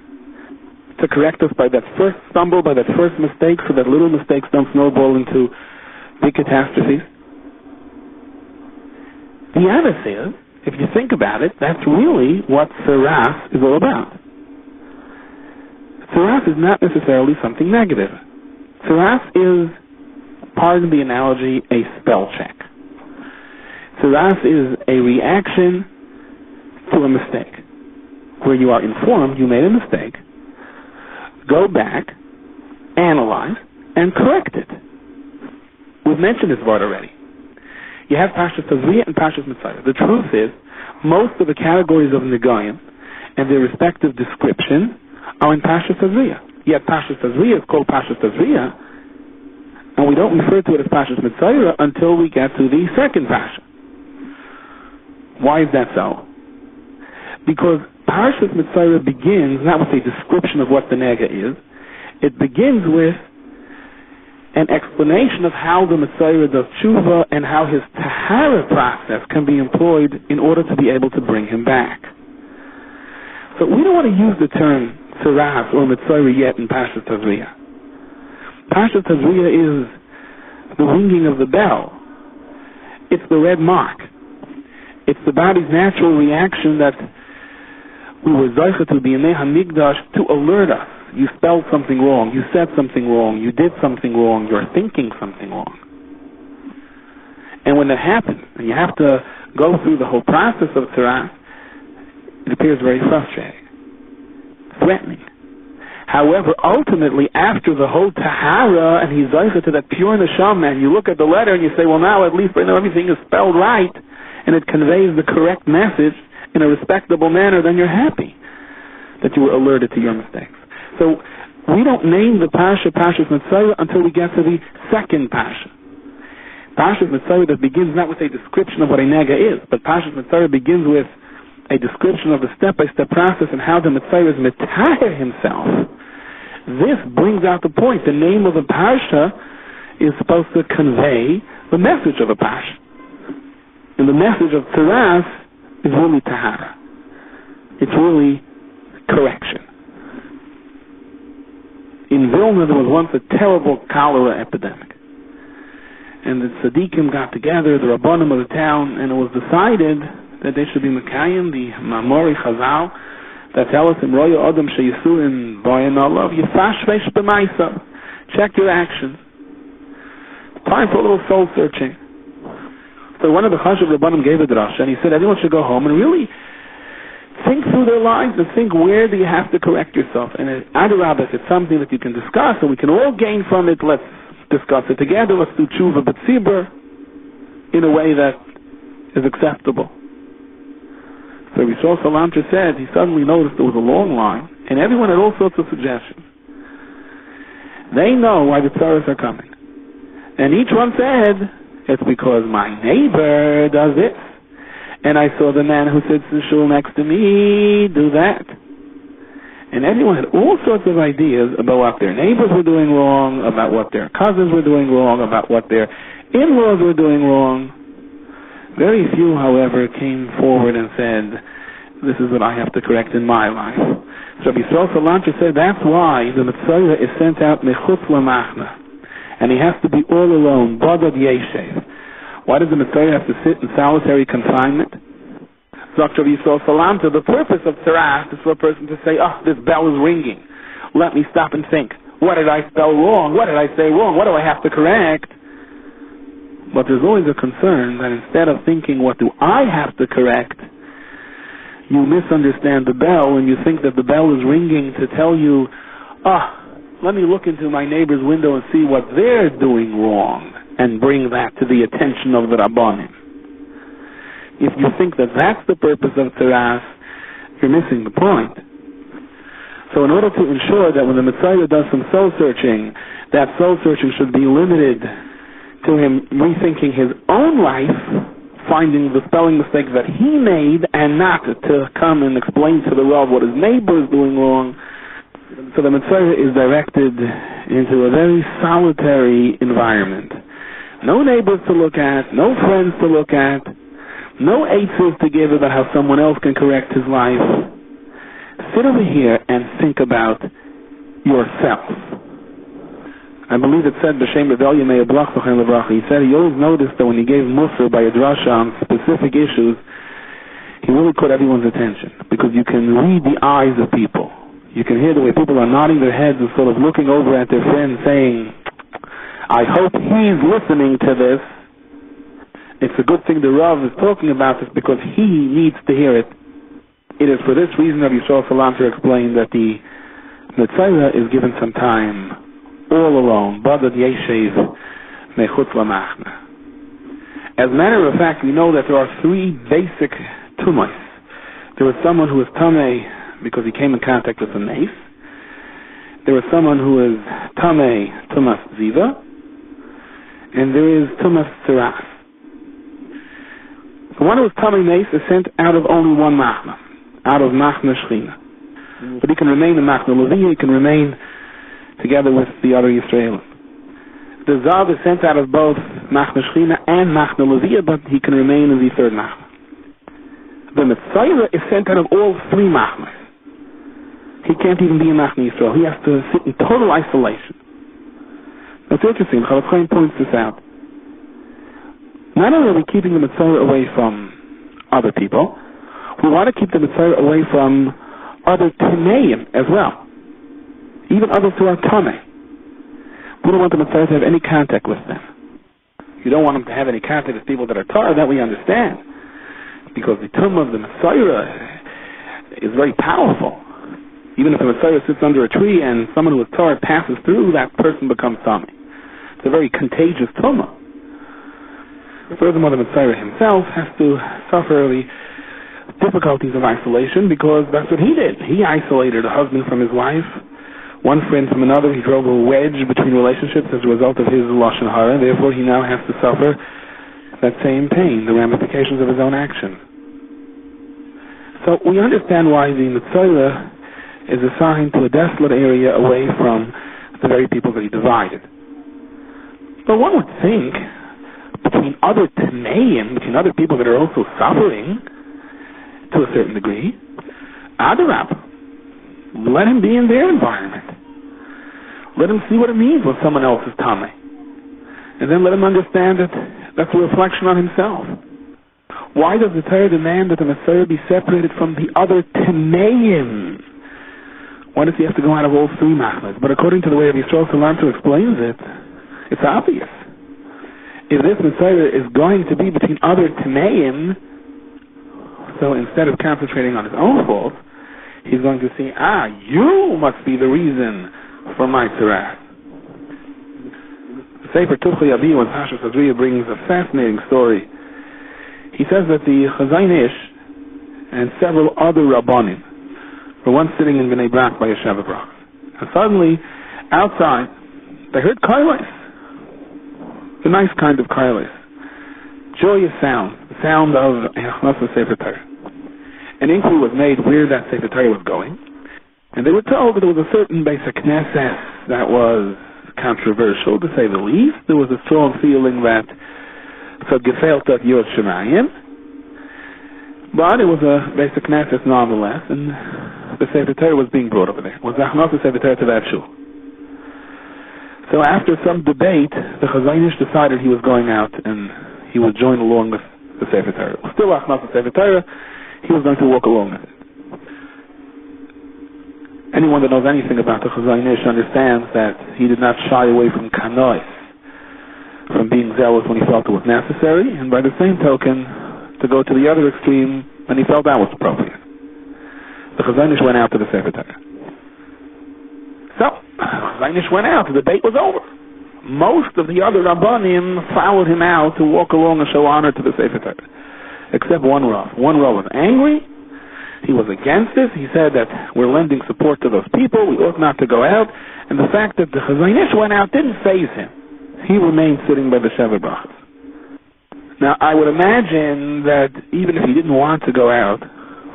to correct us by that first stumble, by that first mistake, so that little mistakes don't snowball into big catastrophes? The honest is, if you think about it, that's really what Saras is all about. Saras is not necessarily something negative. Saras is, pardon the analogy, a spell check. Saras is a reaction to a mistake, where you are informed you made a mistake, go back, analyze, and correct it. We've mentioned this word already. You have Pashas Tazria and Pashas Mitzvah. The truth is, most of the categories of Negayim and their respective description are in Pashas Tazria. Yet Pashas Tazria is called Pashas Tazria, and we don't refer to it as Pashas Mitzvah until we get to the second Pasha. Why is that so? Because Parshas Mitzvah begins not with a description of what the nega is. It begins with an explanation of how the Mitzvah does tshuva and how his tahara process can be employed in order to be able to bring him back. So we don't want to use the term Saras or Mitzvah yet in Parshas Tazria. Parshas Tazria is the ringing of the bell. It's the red mark. It's the body's natural reaction that we were zoicha to be in Hamikdash to alert us. You spelled something wrong. You said something wrong. You did something wrong. You're thinking something wrong. And when that happens, and you have to go through the whole process of Tzara, it appears very frustrating, threatening. However, ultimately, after the whole tahara, and he's zeicha to that pure neshama, and you look at the letter and you say, well, now at least I know everything is spelled right, and it conveys the correct message in a respectable manner, then you're happy that you were alerted to your mistakes. So we don't name the Parsha Parshas Mitzvah until we get to the second Parsha. Parshas Mitzvah that begins not with a description of what a nega is, but Parshas Mitzvah begins with a description of the step-by-step process and how the Mitzvah is mitaher himself. This brings out the point. The name of the Parsha is supposed to convey the message of a Parsha. And the message of Tzaras is really Tahara. It's really correction. In Vilna there was once a terrible cholera epidemic. And the tzaddikim got together, the rabbanim of the town, and it was decided that they should be Mekayim, the Mamori Chazal, that tell us in Roya Adam Sheyisu in Bayan Allah, Yifash Vesh B'maisa. Check your actions. Time for a little soul searching. So one of the Chashav Rabbanim gave a drasha, and he said everyone should go home and really think through their lives and think, where do you have to correct yourself? And Adarabah, if it's something that you can discuss and we can all gain from it, let's discuss it together. Let's do tshuva b'tzibur in a way that is acceptable. So Yisrael Salanter said he suddenly noticed there was a long line, and everyone had all sorts of suggestions. They know why the tzaras are coming. And each one said, it's because my neighbor does this. And I saw the man who sits in the shul next to me do that. And everyone had all sorts of ideas about what their neighbors were doing wrong, about what their cousins were doing wrong, about what their in-laws were doing wrong. Very few, however, came forward and said, this is what I have to correct in my life. So Yisrael Salanter said that's why the Mitzvah is sent out mechutz lamachna. And he has to be all alone, badad yeshev. Why does the Mitzvah have to sit in solitary confinement? Dr. Yisrael Salanter, the purpose of Tzaras is for a person to say, this bell is ringing. Let me stop and think. What did I spell wrong? What did I say wrong? What do I have to correct? But there's always a concern that instead of thinking, what do I have to correct, you misunderstand the bell and you think that the bell is ringing to tell you, let me look into my neighbor's window and see what they're doing wrong and bring that to the attention of the Rabbanim. If you think that that's the purpose of Tzaras, you're missing the point. So in order to ensure that when the Messiah does some soul searching, that soul searching should be limited to him rethinking his own life, finding the spelling mistakes that he made, and not to come and explain to the Rav what his neighbor is doing wrong. So the Mitzvah is directed into a very solitary environment. No neighbors to look at, no friends to look at, no eitzes to give about how someone else can correct his life. Sit over here and think about yourself. I believe it said B'Shem Rebellion Me'er Blach V'Chaim L'Bracha. He said he always noticed that when he gave Musar by a drasha on specific issues, he really caught everyone's attention, because you can read the eyes of people. You can hear the way people are nodding their heads and sort of looking over at their friend saying, I hope he's listening to this. It's a good thing the Rav is talking about this because he needs to hear it. It is for this reason that Yisrael Salanter explained that the Mitzvah is given some time all alone. Badad yeshev mechutz lamachna. As a matter of fact, we know that there are three basic tumas. There is someone who is tamei because he came in contact with a mace. There is someone who is tamei tumas ziva, and there is tumas tzaras. The one who is tamei mace is sent out of only one machna, out of machna shechina. But he can remain in machna leviyah, he can remain together with the other Yisraelim. The Zav is sent out of both Machna Shechina and Machna Leviyah, but he can remain in the third Machna. The Mitzvah is sent out of all three Machnas. He can't even be in Machna Yisrael. He has to sit in total isolation. That's interesting. Chafetz Chaim points this out. Not only are we keeping the Mitzvah away from other people, we want to keep the Mitzvah away from other Tameim as well. Even others who are Tameh. We don't want the Mitzvah to have any contact with them. You don't want them to have any contact with people that are Torah, that we understand. Because the Tum of the Messiah is very powerful. Even if a Messiah sits under a tree and someone who is tar passes through, that person becomes tummy. It's a very contagious tumah. Furthermore, the Messiah himself has to suffer the difficulties of isolation because that's what he did. He isolated a husband from his wife, one friend from another. He drove a wedge between relationships as a result of his lashon hara. Therefore, he now has to suffer that same pain, the ramifications of his own actions. So we understand why the Messiah is assigned to a desolate area away from the very people that he divided. But one would think, between other Tameim, between other people that are also suffering to a certain degree, Adarab, let him be in their environment. Let him see what it means when someone else is Tameh. And then let him understand that that's a reflection on himself. Why does the Torah demand that the Messiah be separated from the other Tameim? Why does he have to go out of all three machmas? But according to the way of Yisrael Salanto explains it, it's obvious. If this Messiah is going to be between other Tameim, so instead of concentrating on his own faults, he's going to see, you must be the reason for my tzara. The Sefer Tuchli Abi, when Pasha Tazria brings a fascinating story. He says that the Chazayin Ish and several other Rabbanim were once sitting in Bnei Brak by a Shabbat Brach. And suddenly, outside, they heard kailis. The nice kind of kailis. Joyous sound. The sound of the Sefer Torah. An inquiry was made where that Sefer Torah was going. And they were told that there was a certain basic Knesset that was controversial, to say the least. There was a strong feeling that so gefällt at Yod Shemayim. But it was a basic Knesset nonetheless, and the Sefer Torah was being brought over there. It was Achnos the Sefer Torah to that shul. So after some debate, the Chazayin Ish decided he was going out and he would join along with the Sefer Torah. Still Achnos the Sefer Torah, he was going to walk along with it. Anyone that knows anything about the Chazayin Ish understands that he did not shy away from kanois, from being zealous when he felt it was necessary, and by the same token, to go to the other extreme when he felt that was appropriate. The Chazayin Ish went out to the Sefer Torah. So, Chazayin Ish went out, the debate was over. Most of the other Rabbanim followed him out to walk along and show honor to the Sefer Torah, except one Rav. One Rav was angry. He was against this. He said that we're lending support to those people. We ought not to go out. And the fact that the Chazayin Ish went out didn't faze him. He remained sitting by the Shabbat Brachas. Now, I would imagine that even if he didn't want to go out,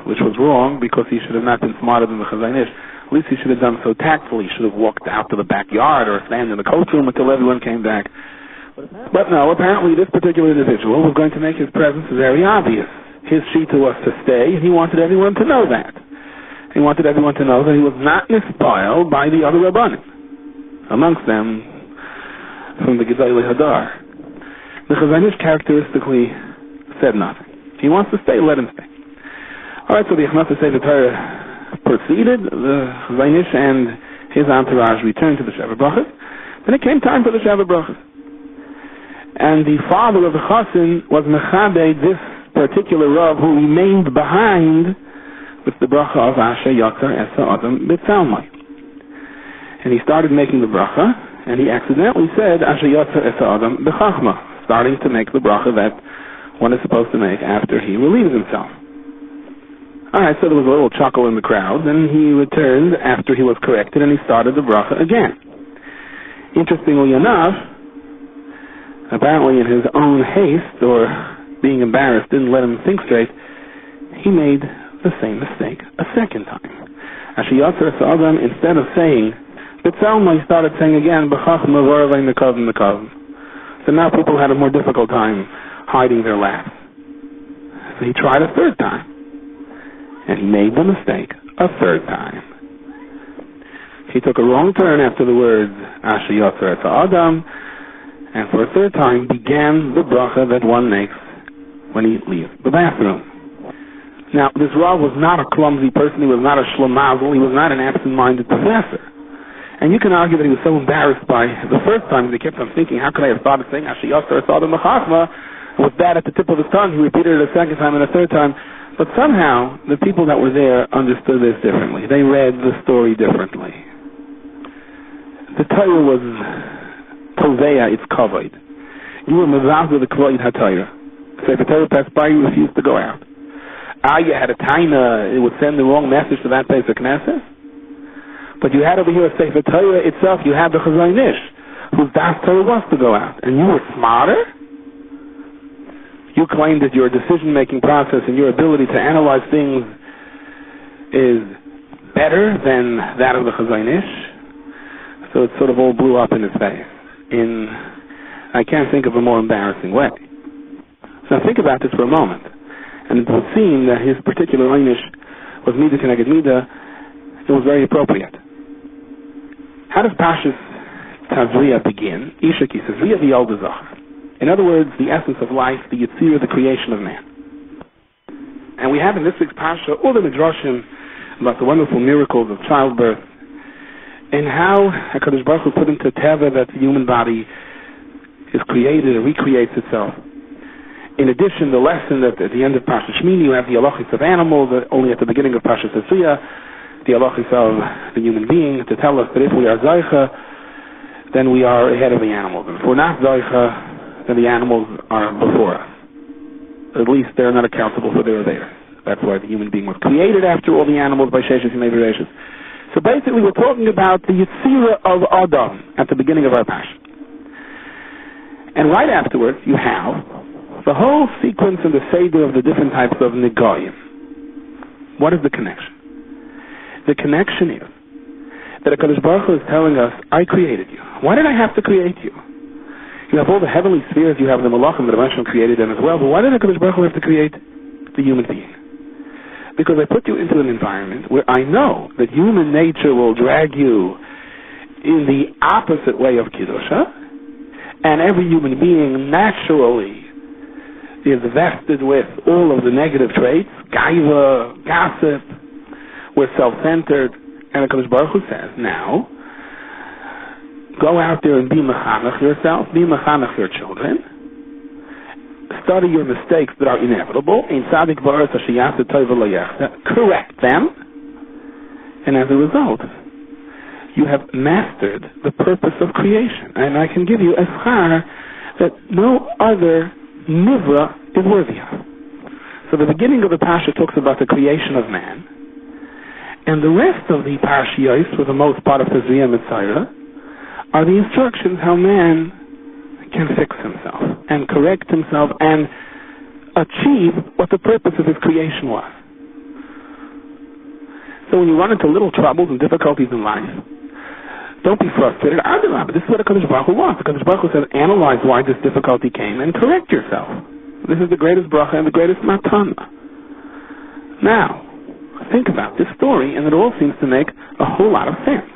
which was wrong because he should have not been smarter than the Chazayin Ish, at least he should have done so tactfully. He should have walked out to the backyard or stand in the coach room until everyone came back. But no, apparently this particular individual was going to make his presence very obvious. His shita was to stay, and he wanted everyone to know that. He wanted everyone to know that he was not misspiled by the other Rabbanim. Amongst them, from the Gedolei Hadar. The Chazayin Ish characteristically said nothing. He wants to stay, let him stay. Alright, so the Achnos Sefer Torah proceeded. The Chazayin Ish and his entourage returned to the Shabbat Brachas. Then it came time for the Shabbat Brachas. And the father of the Chassin was Mechabed, this particular Rav who remained behind with the bracha of Asher Yotzer Esa Adam B'Tzalmai. And he started making the bracha, and he accidentally said Asher Yotzer Esa Adam B'Chachma, starting to make the bracha that one is supposed to make after he relieves himself. Alright, so there was a little chuckle in the crowd, then he returned after he was corrected, and he started the bracha again. Interestingly enough, apparently in his own haste, or being embarrassed didn't let him think straight, he made the same mistake a second time. Asher Yotzer Esa Adam, instead of saying B'Tzalmai, he started saying again B'Chachma V'Orvei Nekavim Nekavim. So now people had a more difficult time hiding their laughs. So he tried a third time, and he made the mistake a third time. He took a wrong turn after the words Asher Yotzer Esa Adam, and for a third time began the bracha that one makes when he leaves the bathroom. Now, this Rav was not a clumsy person. He was not a shlomazel. He was not an absent-minded professor. And you can argue that he was so embarrassed by the first time that he kept on thinking, how could I have started saying Asher Yotzer Esa Adam B'Chachma? With that at the tip of his tongue, he repeated it a second time and a third time. But somehow, the people that were there understood this differently. They read the story differently. The Torah was Tovea, it's covered. You were Mavazah the Kvoid HaTorah. So if the Torah passed by, you refused to go out. You had a taina, it would send the wrong message to that place of Knesset. But you had over here a Sefer Torah itself, you had the Chazon Ish, whose Das Torah was to go out. And you were smarter? You claimed that your decision-making process and your ability to analyze things is better than that of the Chazon Ish. So it sort of all blew up in his face. I can't think of a more embarrassing way. So now think about this for a moment. And it would seem that his particular Einish was Midah Keneged Midah. It was very appropriate. How does Pashas Tazria begin? Isha ki Tazria v'yol d'zachar. In other words, the essence of life, the Yitzirah, the creation of man. And we have in this week's Pasha all the Midrashim about the wonderful miracles of childbirth and how HaKadosh Baruch Hu put into Teva that the human body is created and recreates itself. In addition, the lesson that at the end of Pasha Shmini you have the halachos of animals, only at the beginning of Pasha Tazria, the halachos of the human being, to tell us that if we are Zaycha, then we are ahead of the animals. And if we're not Zaycha, then the animals are before us. At least they're not accountable for their theirs. That's why the human being was created after all the animals by Sheshes and Mevirashis. So basically we're talking about the Yitzirah of Adam at the beginning of our Pasha. And right afterwards you have the whole sequence and the Seder of the different types of Negoyim. What is the connection? The connection is that HaKadosh Baruch Hu is telling us, I created you. Why did I have to create you? You have all the heavenly spheres, you have the Malachim, the Rebbeinu created them as well, but why did HaKadosh Baruch Hu have to create the human being? Because I put you into an environment where I know that human nature will drag you in the opposite way of Kiddusha, and every human being naturally is vested with all of the negative traits, gaiva, gossip, we're self-centered, and HaKadosh Baruch Hu says, now, go out there and be mechanech yourself, be mechanech your children, study your mistakes that are inevitable, correct them, and as a result, you have mastered the purpose of creation. And I can give you a schar that no other nivra is worthy of. So the beginning of the Pasha talks about the creation of man, and the rest of the Parshiyos, for the most part of Tazria and Mitzayra, are the instructions how man can fix himself and correct himself and achieve what the purpose of his creation was. So when you run into little troubles and difficulties in life, don't be frustrated. But this is what HaKadosh Baruch Hu wants. HaKadosh Baruch Hu says, analyze why this difficulty came and correct yourself. This is the greatest bracha and the greatest matana. Now, think about this story, and it all seems to make a whole lot of sense.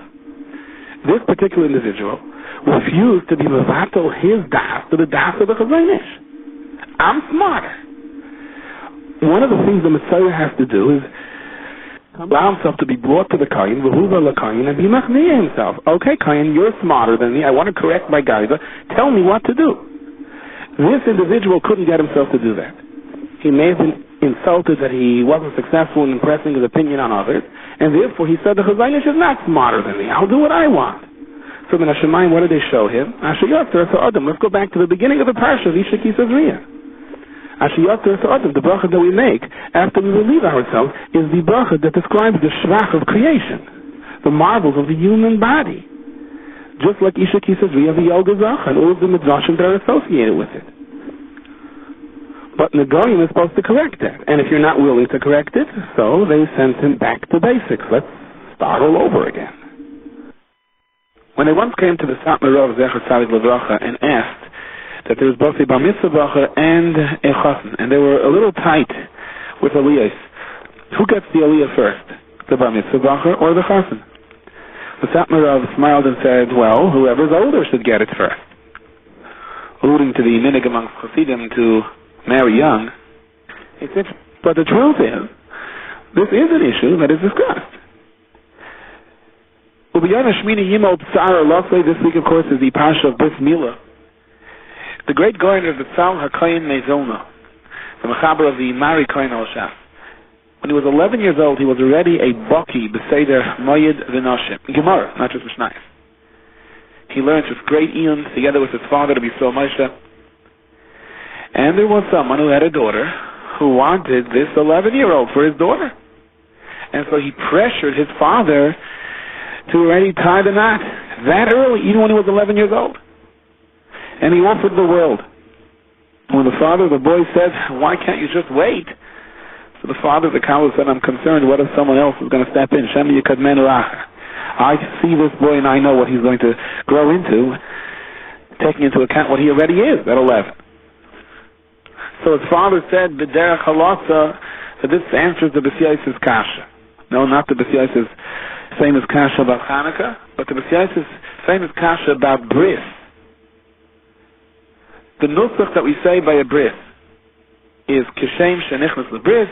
This particular individual refused to be mevatel his das to the das of the Chazon Ish. I'm smarter. One of the things the Messiah has to do is allow himself to be brought to the Kayin, v'huva l'Kayin, and be machniya himself. Okay, Kayin, you're smarter than me. I want to correct my gaiva. Tell me what to do. This individual couldn't get himself to do that. He may have been insulted that he wasn't successful in impressing his opinion on others, and therefore he said the Chazon Ish is not smarter than me. I'll do what I want. So in Hashemayim, what did they show him? Asher Yotzar Adam. Let's go back to the beginning of the parsha of Isha Ki Tazria. Asher Yotzar Adam, the bracha that we make after we relieve ourselves, is the bracha that describes the shvach of creation, the marvels of the human body. Just like Isha Ki Tazria, the Yol Gazach, and all of the midrashim that are associated with it. But Negoyim is supposed to correct that. And if you're not willing to correct it, so they sent him back to basics. Let's start all over again. When they once came to the Satmar Rav Zecher Tzadik Levracha and asked that there was both a Bar Mitzvah Bracha and a Chassan, and they were a little tight with Aliyahs, who gets the Aliyah first? The Bar Mitzvah Bracha or the Chassan? The Satmar Rav smiled and said, well, whoever's older should get it first. Alluding to the minig amongst Chassidim to marry young. But the truth is, this is an issue that is discussed. This week, of course, is the Pasha of Bris Milah. The great Goyen of the Tzal HaKoyin Mezona, the Mechaber of the Mari Kohen Al Shas. When he was 11 years old, he was already a baki b'seder moyed v'noshim. Gemara, not just Mishnayos. He learned with great eons together with his father to be so Moshe. And there was someone who had a daughter who wanted this 11-year-old for his daughter. And so he pressured his father to already tie the knot that early, even when he was 11 years old. And he offered the world. When the father of the boy said, why can't you just wait? So the father of the Kala said, I'm concerned, what if someone else is going to step in? I see this boy and I know what he's going to grow into, taking into account what he already is at 11. So his father said, B'derech halasa, that this answers the B'siyaisis kasha. No, not the B'siyaisis famous kasha about Hanukkah, but the B'siyaisis famous kasha about bris. The nusach that we say by a bris is Kishem shenichnas lebris,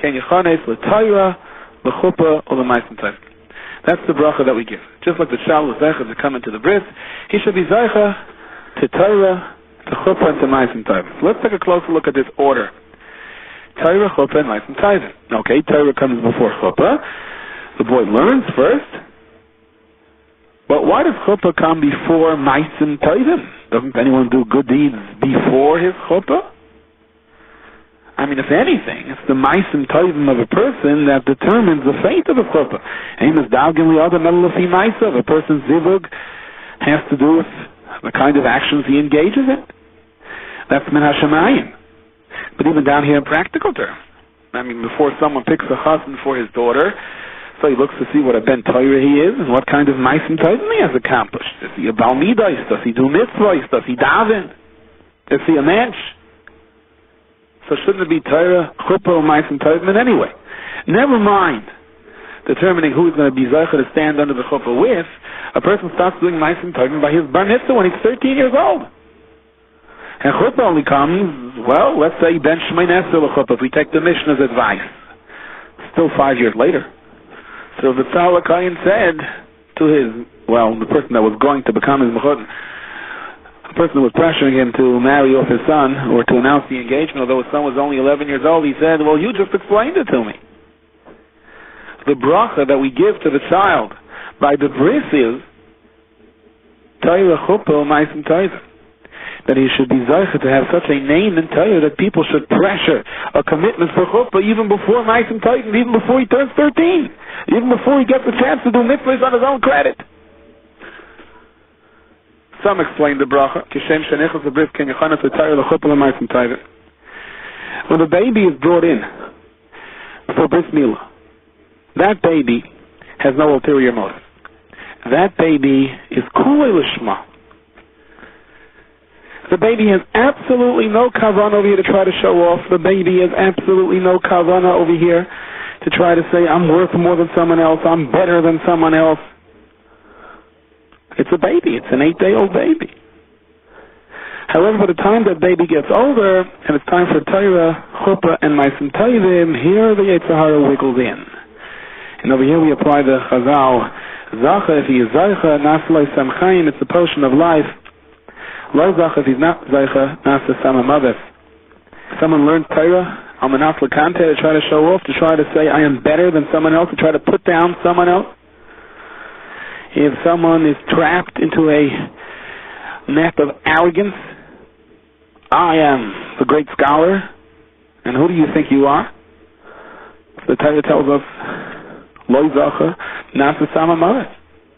ken yechanes l'tayra, l'chuppah, or l'maisen tayv. That's the bracha that we give. Just like the shal is zeicha to come into the bris, he should be zeicha to tayra, to chuppah, and to maisen tayv. So let's take a closer look at this order. Tayra, chuppah, and maisen tayv. Okay, tayra comes before chuppah. The boy learns first. But why does chuppah come before maisen tayv? Doesn't anyone do good deeds before his chuppah? I mean, if anything, it's the maisen tayvim of a person that determines the fate of a chuppah. A person's zivug has to do with the kind of actions he engages in. That's min hashamayim. But even down here in practical terms, I mean, before someone picks a husband for his daughter, so he looks to see what a ben Torah he is and what kind of maisen tayvim he has accomplished. Is he a bal midos? Does he do mitzvahs? Does he daven? Is he a mensch? So shouldn't it be Torah, chuppah, or maisen tayvim anyway? Never mind determining who is going to be zeicha to stand under the chuppah with. A person starts doing maisen tayvim by his bar mitzvah when he's 13 years old. And chuppah only comes, well, let's say ben shmein esrei l'chuppah, if we take the Mishnah's advice. Still 5 years later. So the Tzal HaKayin said to the person that was going to become his mechutin, the person who was pressuring him to marry off his son or to announce the engagement, although his son was only 11 years old, he said, well, you just explained it to me. The bracha that we give to the child by the bris is Torah, chuppah, maisen tayvim. That he should be zeicha to have such a name in Torah that people should pressure a commitment for chuppah even before maisen tayvim, even before he turns 13, even before he gets a chance to do mitzvahs on his own credit. Some explain the bracha, Kishem shenichas lebris ken yechanas l'tayra l'chuppah l'maisen tayvim. When the baby is brought in for bris milah, that baby has no ulterior motive. That baby is kulei l'shma. The baby has absolutely no kavanah over here to try to show off. The baby has absolutely no kavanah over here to try to say, I'm worth more than someone else, I'm better than someone else. It's a baby. It's an 8-day-old baby. However, by the time that baby gets older, and it's time for Torah, chuppah, and maisen tayvim, here the Yetzer Hara wiggles in. And over here we apply the chazal, zacha, if he is zaycha, nasloi samchaim, it's the potion of life. Lo zacha, if he's not zaycha, nasa samamaves. Someone learns Torah, almanas l'kante, to try to show off, to try to say, I am better than someone else, to try to put down someone else. If someone is trapped into a net of arrogance, I am the great scholar, and who do you think you are? The Torah tells us, Lo zacha, nasa samamaves.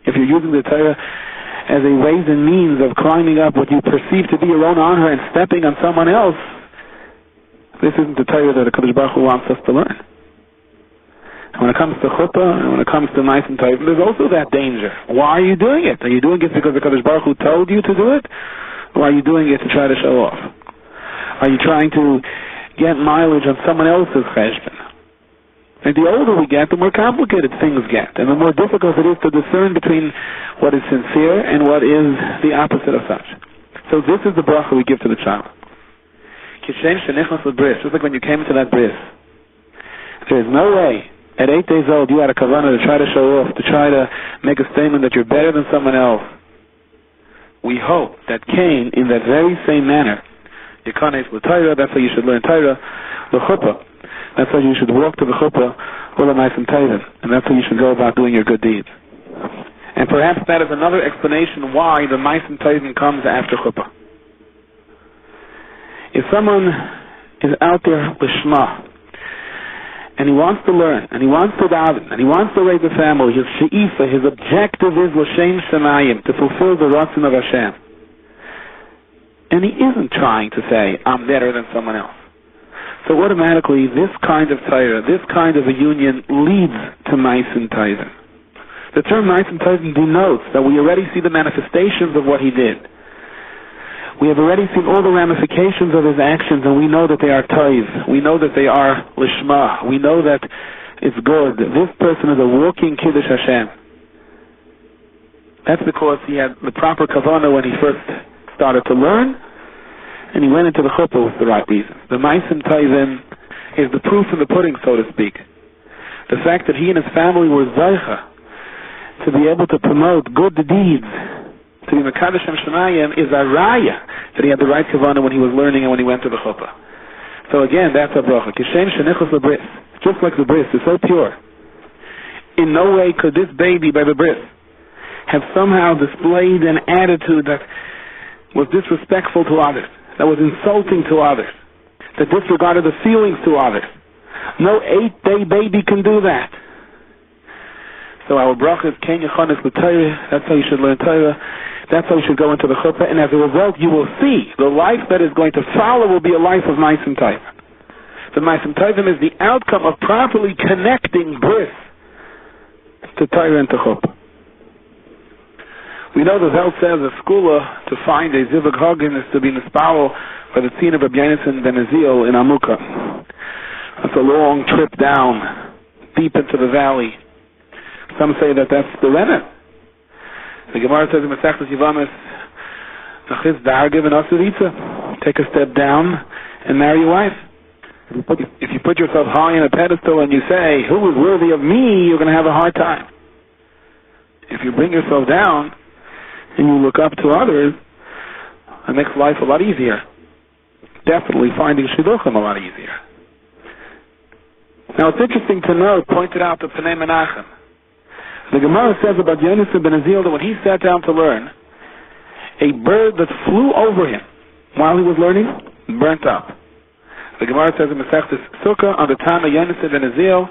If you're using the Torah as a ways and means of climbing up what you perceive to be your own honor and stepping on someone else, this isn't the Torah that the Kadosh Baruch Hu wants us to learn. And when it comes to chuppah, and when it comes to maisen tayvim, there's also that danger. Why are you doing it? Are you doing it because the Kadosh Baruch Hu told you to do it? Or are you doing it to try to show off? Are you trying to get mileage on someone else's cheshbon? And the older we get, the more complicated things get, and the more difficult it is to discern between what is sincere and what is the opposite of such. So this is the bracha we give to the child. Kishem shenichnas lebris, just like when you came into that bris. There is no way, at 8 days old, you had a kavanah to try to show off, to try to make a statement that you're better than someone else. We hope that Cain, in that very same manner, Yekanes l'Torah, that's how you should learn Torah, l'chuppah, That's how you should walk to the chuppah with a nice and tayvim. And that's how you should go about doing your good deeds. And perhaps that is another explanation why the nice and tayvim comes after chuppah. If someone is out there lishma, and he wants to learn, and he wants to daven, and he wants to raise a family, his she'ifa, his objective is l'shem shemayim, to fulfill the ratzon of Hashem. And he isn't trying to say, I'm better than someone else. So automatically, this kind of Torah, this kind of a union leads to Ma'is and Tayvim. The term Ma'is and Tayvim denotes that we already see the manifestations of what he did. We have already seen all the ramifications of his actions, and we know that they are Tayv. We know that they are Lishma. We know that it's good. This person is a walking Kiddush Hashem. That's because he had the proper kavanah when he first started to learn, and he went into the chuppah with the right reason. The Ma'is and Tayvim is the proof in the pudding, so to speak. The fact that he and his family were Zaycha to be able to promote good deeds, to be Mekadosh Shem Shemayim, is a raya that he had the right kavanah when he was learning and when he went to the chuppah. So again, that's a bracha. Kishem shenichos lebris. Just like the bris is so pure. In no way could this baby by the bris have somehow displayed an attitude that was disrespectful to others, that was insulting to others, that disregarded the feelings to others. No 8-day baby can do that. So our bracha is Ken Yechonis L'Torah. That's how you should learn Torah. That's how you should go into the chuppah. And as a result, you will see the life that is going to follow will be a life of Ma'is and Tayvim. The Ma'is and Tayvim is the outcome of properly connecting bris to Torah and to chuppah. We know the Welt says a skula to find a zivug hagin is to be nispal by the tzin of Rabbi Yonasan ben Azil in Amuka. That's a long trip down, deep into the valley. Some say that that's the Renan. The Gemara says in Masechtas Yevamos, "Nachis dar given asaritza." Take a step down and marry your wife. If you put yourself high in a pedestal and you say, "Who is worthy of me?" you're going to have a hard time. If you bring yourself down and you look up to others, it makes life a lot easier. Definitely finding shidduchim a lot easier. Now it's interesting to note, pointed out to Pnei Menachem, the Gemara says about Yonasan ben Azil that when he sat down to learn, a bird that flew over him while he was learning burnt up. The Gemara says in Masechtas Sukkah on the time of Yonasan ben Azil,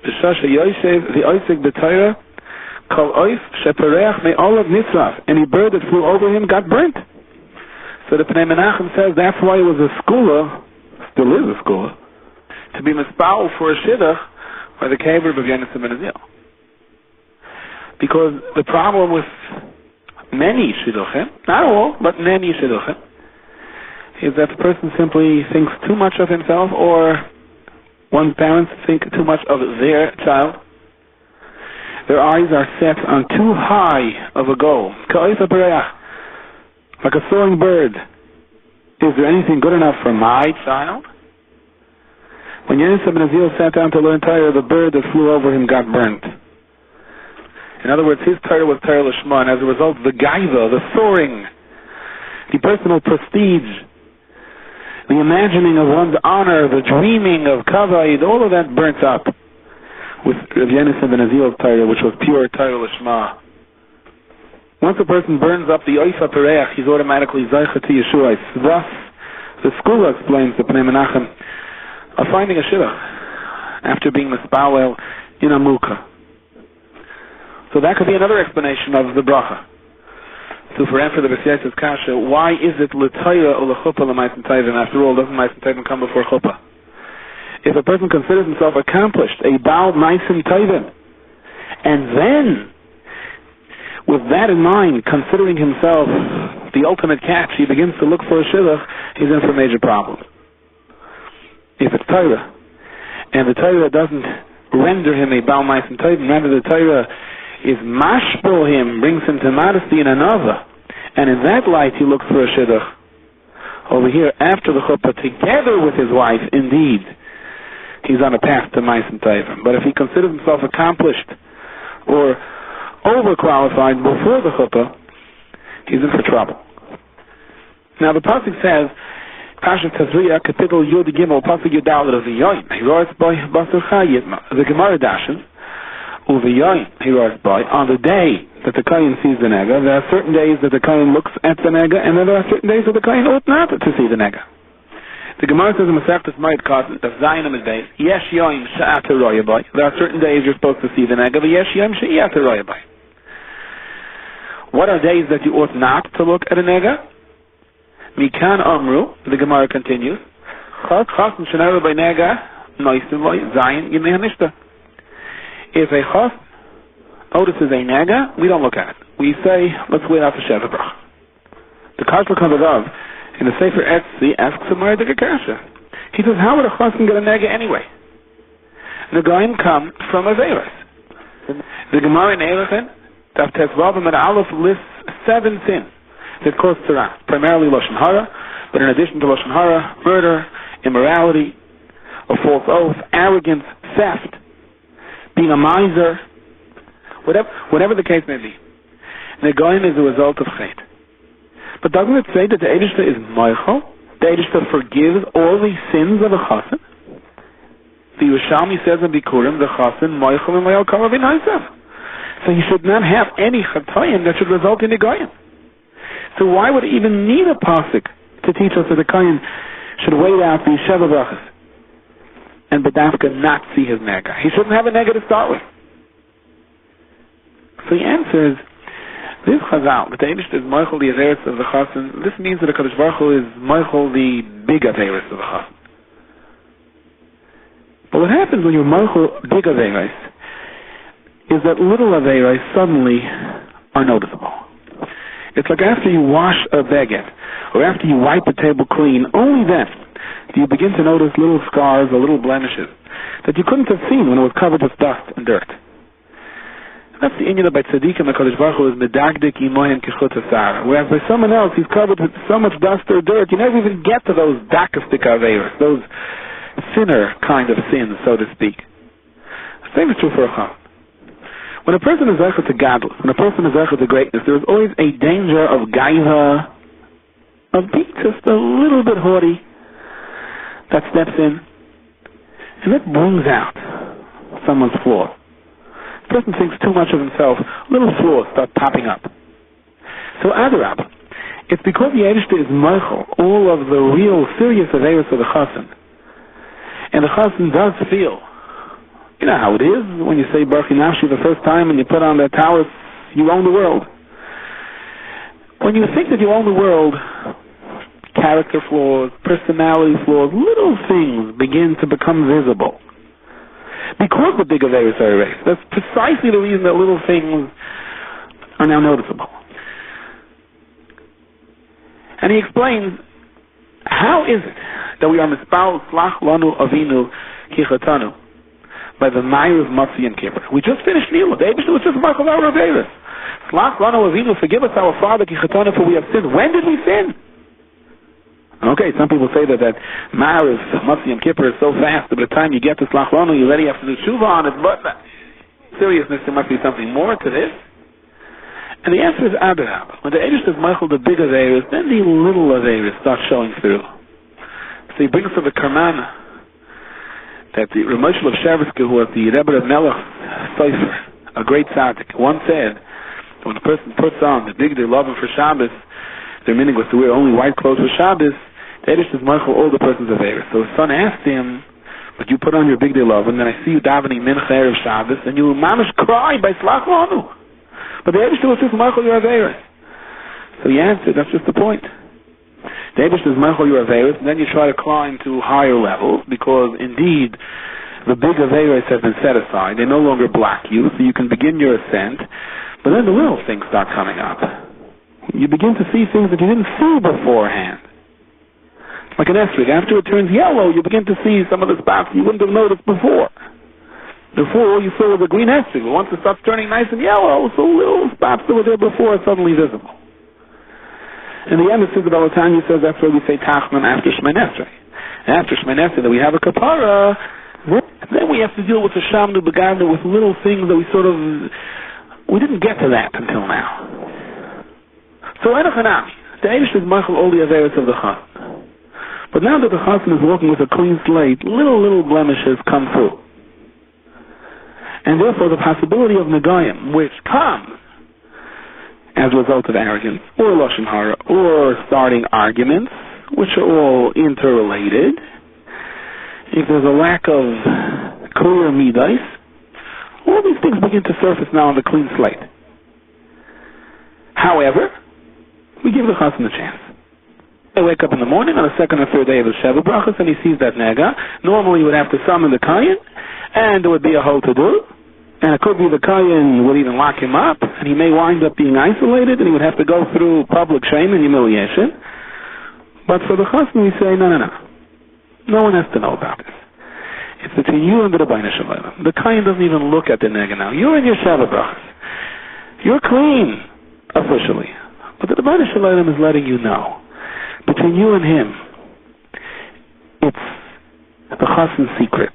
B'shasha Yoshev v'Oisig b'Torah, Kol Ois shepereach me'olav nisraf. Any bird that flew over him got burnt. So the Pnei Menachem says that's why it was a skula, still is a skula, to be mispal for a shidduch by the kever of Yonasan ben Azil. Because the problem with many shidduchim, not all, but many shidduchim, is that the person simply thinks too much of himself, or one's parents think too much of their child. Their eyes are set on too high of a goal. Like a soaring bird. Is there anything good enough for my child? When Yonasan ben Azil sat down to learn Torah, the bird that flew over him got burnt. In other words, his Torah was Torah Lishma, and as a result, the gaiva, the soaring, the personal prestige, the imagining of one's honor, the dreaming of kavod, all of that burnt up with Rabbi Yonasan ben Azil's Torah, which was pure Torah Lishma. Once a person burns up the Oifa Pereach, he's automatically Zaycha to Yeshua. Thus, the school explains to Pnei Menachem of finding a shidduch after being mispalel in Amuka. So that could be another explanation of the bracha. So for answer the B'siyas's kasha, why is it l'tayra or l'chuppah l'mais and tayvim? After all, doesn't mais and tayvim come before chuppah? If a person considers himself accomplished, a baal mais and tayvim, and then, with that in mind, considering himself the ultimate catch, he begins to look for a shidduch, he's in for major problems. If it's Torah, and the Torah doesn't render him a baal mais and tayvim, rather the Torah is mashpil him, brings him to modesty in another, and in that light he looks for a shidduch. Over here, after the chuppah, together with his wife, indeed, he's on a path to Ma'is and Tayvim. But if he considers himself accomplished or overqualified before the chuppah, he's in for trouble. Now the pasuk says, Pasha Tazria, Kapitel Yud Gimel, Pasuk Yudal of the Yoim. He writes by Basar Chayit, the Gemara dashes, Uviyoim, he writes by, on the day that the Kohen sees the nega, there are certain days that the Kohen looks at the nega, and then there are certain days that the Kohen ought not to see the nega. The Gemara says in Masechtas Mayit Katan, the Zayin is days, Yesh Yoim Sha'at Royabai. There are certain days you're supposed to see the nega, but Yesh Yoim Sha'at Royabai. What are days that you ought not to look at a nega? Mikan Amru, the Gemara continues, Chasen Shanara by nega, Noisim by Zayin Yimei Hanishta. If a chas notices a nega, we don't look at it. We say, let's wait out the Sheva Brach. The Kashla Kavadav, in the Sefer Etzi, asks a Mara Kasha. He says, how would a chas get a nega anyway? The Goyim come from Averis. The Gemara in Erechin, Daf Tesvavim and Aleph lists 7 sins that cause tzara, primarily Lashon Hara, but in addition to Lashon Hara, murder, immorality, a false oath, arrogance, theft, being a miser, whatever the case may be. Negoim is a result of chait. But doesn't it say that the Eidishter is moichel? The Eidishter forgives all the sins of a chassan? The Yerushalmi says in Bikurim, the chassan moichel and moichel karav in ha'isef. So he should not have any chatoyim that should result in negoim. So why would it even need a pasuk to teach us that the kohen should wait out the Sheva Brachas and Badafka not see his nega? He shouldn't have a nega to start with. So the answer is, this chazal, that the Eibishter is moichel the averis of the chassan, this means that the Kadosh Baruch Hu is moichel the big averis of the chassan. But what happens when you're moichel big averis is that little averis suddenly are noticeable. It's like after you wash a baguette, or after you wipe the table clean, only then do you begin to notice little scars or little blemishes that you couldn't have seen when it was covered with dust and dirt. And that's the inyan by tzaddikim, the Kadosh Baruch Hu is medagdik imohen kichut asara. Whereas by someone else, he's covered with so much dust or dirt, you never even get to those dakastik averos, those thinner kind of sins, so to speak. The same is true for a chassan. When a person is zeicher to gadlus, when a person is zeicher to greatness, there is always a danger of gaiva, of being just a little bit haughty, that steps in, and it brings out someone's flaws. The person thinks too much of himself, little flaws start popping up. So Adarab, it's because the Eibishter is moichel, all of the real serious averos of the chassan, and the chassan does feel, you know how it is when you say Baruch Nafshi the first time and you put on that talus, you own the world. When you think that you own the world, character flaws, personality flaws, little things begin to become visible. Because the big averos are erased. That's precisely the reason that little things are now noticeable. And he explains, how is it that we are mispal slach lanu avinu kichatanu by the Meir of Matzi and Kippur? We just finished Nila. The Eibishter was just Markov our averos. Slach lanu avinu, forgive us our Father kichatanu, for we have sinned. When did we sin? Okay, some people say that Meir of Matzi and Kippur is so fast that by the time you get to Slach lanu, you already have to do tshuva on it. But seriousness, there must be something more to this. And the answer is Abraham. When the Eibishter is Michael the big averos, then the little averos start showing through. So he brings to the Karmana that the Ramoshl of Shavuska, who was the Rebbe of Melech Sefer, a great tzaddik, once said that when a person puts on the big day loving for Shabbos, their meaning was to wear only white clothes for Shabbos, the Eibishter is Michael all the person's averos. So his son asked him, but you put on your big day love, and then I see you davening Mincha Erev Shabbos, and you mamish cry by Slach Lanu. But the Eibishter was just Michael your averos. So he answered, that's just the point. The Eibishter is Michael your averos, and then you try to climb to higher levels, because indeed the big averos have been set aside. They no longer block you, so you can begin your ascent. But then the little things start coming up. You begin to see things that you didn't see beforehand. Like an esrig, after it turns yellow, you begin to see some of the spots you wouldn't have noticed before. Before, all you saw was a green esrig, but once it starts turning nice and yellow, so little spots that were there before are suddenly visible. In the end, the Siddur Balatanya says that's why we say Tachman after Shemay Esrei. After Shemay Esrei, that we have a kapara, then we have to deal with the Shamnu Begavna, with little things that we didn't get to that until now. So Enochanami, the Eibishter is Michael all the averos of the Chassan. But now that the chassan is walking with a clean slate, little blemishes come through. And therefore the possibility of negayim, which comes as a result of arrogance, or lashon hara, or starting arguments, which are all interrelated, if there's a lack of clear midas, all these things begin to surface now on the clean slate. However, we give the chassan a chance. They wake up in the morning on the second or third day of the Sheva Brachas and he sees that nega. Normally you would have to summon the kayin, and there would be a whole to-do. And it could be the kayin would even lock him up, and he may wind up being isolated, and he would have to go through public shame and humiliation. But for the chassan, we say, no. No one has to know about this. It's between you and the Rebbeinu Shalom. The kayin doesn't even look at the nega now. You're in your Sheva Brachas. You're clean, officially. But the Rebbeinu Shalom is letting you know. Between you and him, it's the chassan's secret.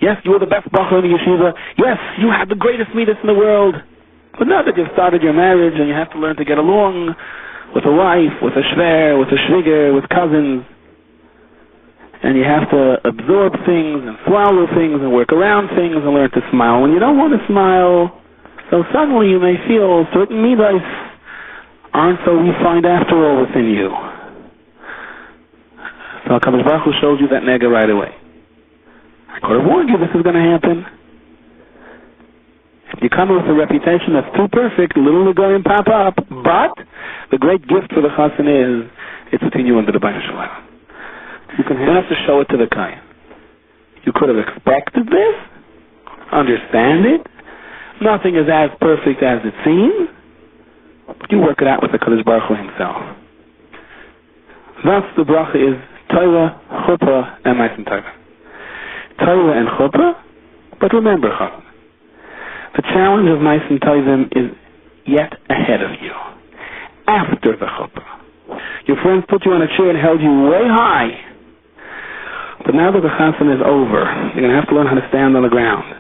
Yes, you were the best bacher in the yeshiva. Yes, you had the greatest midas in the world. But now that you've started your marriage and you have to learn to get along with a wife, with a shver, with a shviger, with cousins, and you have to absorb things and swallow things and work around things and learn to smile when you don't want to smile, so suddenly you may feel certain midas aren't so refined after all within you. So HaKadosh Baruch Hu showed you that nega right away. I could have warned you this is going to happen. If you come with a reputation that's too perfect, little negayim pop up. But the great gift for the chassan is it's between you and the Rebbeinu Shalom. You don't have to show it to the kayin. You could have expected this, understand it. Nothing is as perfect as it seems. But you work it out with the Kadosh Baruch Hu himself. Thus the bracha is Torah, Chuppah, and Ma'asim Tovim. Torah and Chuppah, but remember, chassan, the challenge of Ma'asim Tovim is yet ahead of you. After the Chuppah. Your friends put you on a chair and held you way high. But now that the chassan is over, you're going to have to learn how to stand on the ground.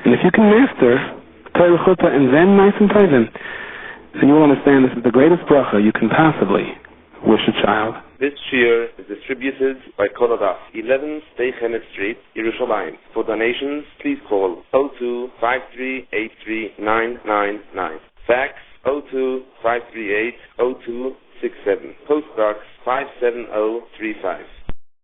And if you can master Torah, Chuppah, and then Ma'asim Tovim, then you will understand this is the greatest bracha you can possibly wish a child. This shiur is distributed by Kolodas, 11 Stay Chemet Street, Yerushalayim. For donations, please call 02-5383-999. Fax 02-538-0267. Postbox 57035.